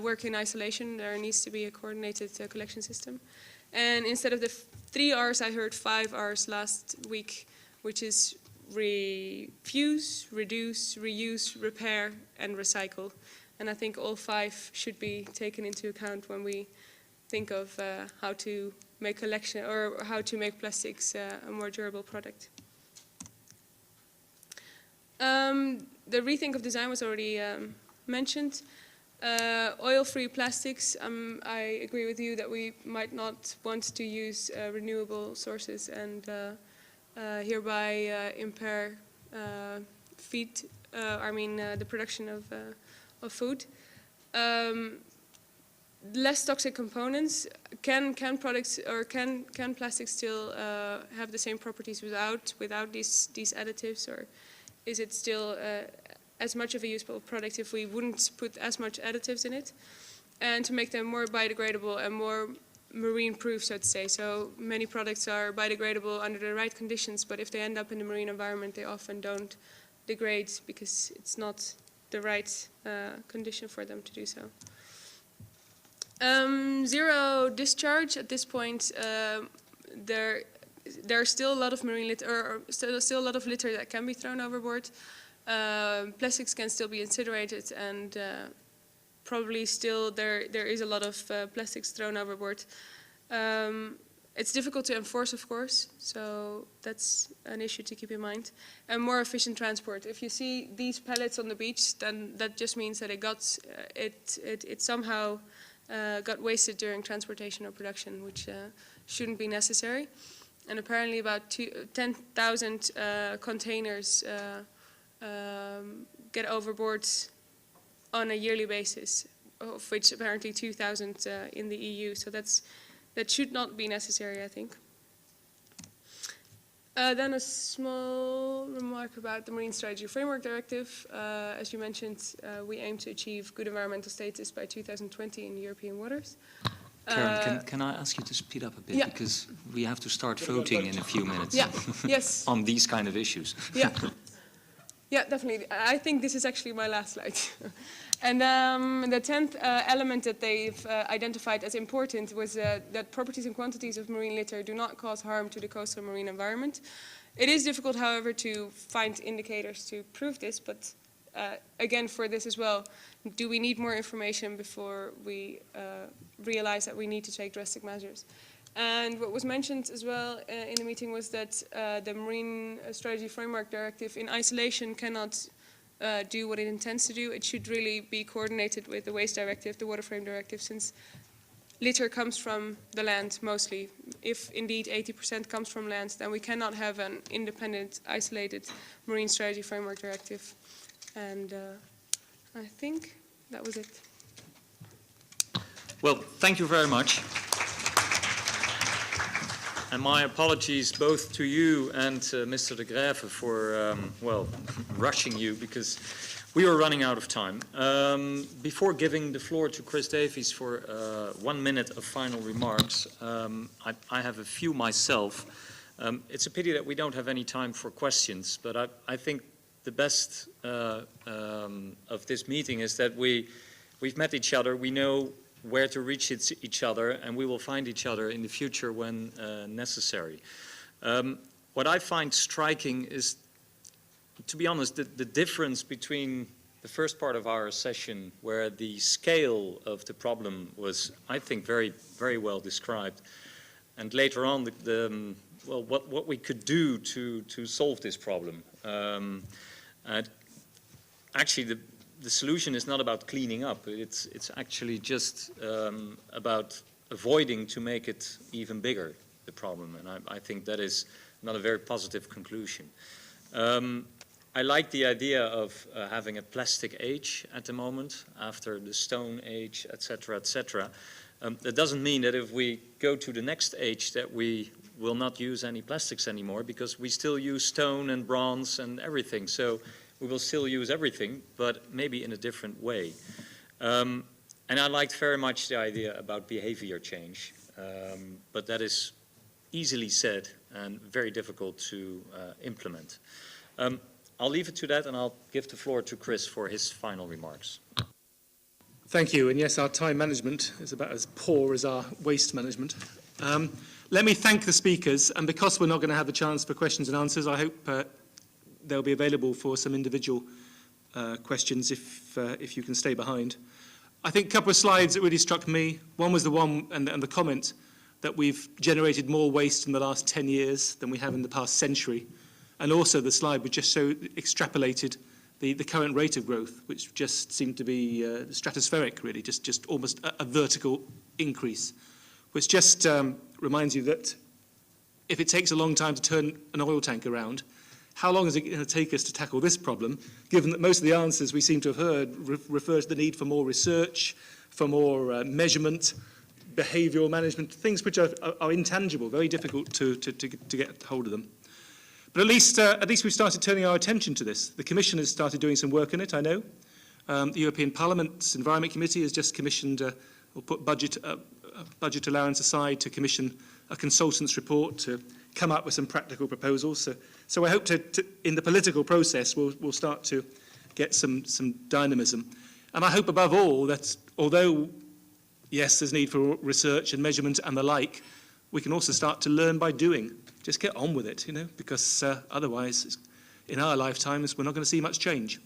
work in isolation. There needs to be a coordinated collection system. And instead of the 3 R's, I heard 5 R's last week, which is refuse, reduce, reuse, repair, and recycle. And I think all 5 should be taken into account when we think of how to make collection or how to make plastics a more durable product. The rethink of design was already mentioned. Oil-free plastics, I agree with you that we might not want to use renewable sources and hereby impair the production of food. Less toxic components. Can products or can plastics still have the same properties without these additives, or is it still as much of a useful product if we wouldn't put as much additives in it? And to make them more biodegradable and more marine proof, so to say. So many products are biodegradable under the right conditions, but if they end up in the marine environment, they often don't degrade because it's not the right condition for them to do so. Zero discharge. At this point, there are still a lot of marine litter, or still a lot of litter that can be thrown overboard. Plastics can still be incinerated, and probably still there is a lot of plastics thrown overboard. It's difficult to enforce, of course, so that's an issue to keep in mind. And more efficient transport. If you see these pallets on the beach, then that just means that it somehow got wasted during transportation or production, which shouldn't be necessary. And apparently about 10,000 containers get overboard on a yearly basis, of which apparently 2,000 in the EU. So that should not be necessary, I think. Then a small remark about the Marine Strategy Framework Directive. As you mentioned, we aim to achieve good environmental status by 2020 in European waters. Karen, can I ask you to speed up a bit? Yeah. Because we have to start voting in a few minutes. Yeah, yes. On these kind of issues. Yeah. Yeah, definitely. I think this is actually my last slide. And the 10th element that they've identified as important was that properties and quantities of marine litter do not cause harm to the coastal marine environment. It is difficult, however, to find indicators to prove this, but again, for this as well, do we need more information before we realize that we need to take drastic measures? And what was mentioned as well in the meeting was that the Marine Strategy Framework Directive in isolation cannot do what it intends to do. It should really be coordinated with the Waste Directive, the Water Frame Directive, since litter comes from the land mostly. If indeed 80% comes from land, then we cannot have an independent, isolated Marine Strategy Framework Directive. And I think that was it. Well, thank you very much. And my apologies both to you and Mr. de Graeve for, well, rushing you, because we are running out of time. Before giving the floor to Chris Davies for 1 minute of final remarks, I have a few myself. It's a pity that we don't have any time for questions, but I think the best of this meeting is that we've met each other, we know where to reach each other, and we will find each other in the future when necessary. What I find striking is, to be honest, the difference between the first part of our session, where the scale of the problem was, I think, very, very well described, and later on, well, what we could do to solve this problem. Actually, the solution is not about cleaning up. It's actually just about avoiding to make it even bigger, the problem. And I think that is not a very positive conclusion. I like the idea of having a plastic age at the moment, after the Stone Age, etc., etc. That doesn't mean that if we go to the next age that we will not use any plastics anymore, because we still use stone and bronze and everything. So we will still use everything, but maybe in a different way. And I liked very much the idea about behavior change, but that is easily said and very difficult to implement. I'll leave it to that, and I'll give the floor to Chris for his final remarks. Thank you. And yes, our time management is about as poor as our waste management. Let me thank the speakers, and because we're not going to have a chance for questions and answers, I hope they'll be available for some individual questions if you can stay behind. I think a couple of slides that really struck me. One was the one and the comment that we've generated more waste in the last 10 years than we have in the past century. And also the slide which just extrapolated the current rate of growth, which just seemed to be stratospheric, really, just almost a vertical increase, which just reminds you that if it takes a long time to turn an oil tank around, how long is it going to take us to tackle this problem, given that most of the answers we seem to have heard refer to the need for more research, for more measurement, behavioural management, things which are intangible, very difficult to get hold of them. But at least we've started turning our attention to this. The Commission has started doing some work on it, I know. The European Parliament's Environment Committee has just commissioned, or put budget allowance aside to commission a consultant's report to come up with some practical proposals. So I hope in the political process, we'll start to get some dynamism. And I hope above all that although, yes, there's need for research and measurement and the like, we can also start to learn by doing. Just get on with it, because otherwise, in our lifetimes, we're not going to see much change.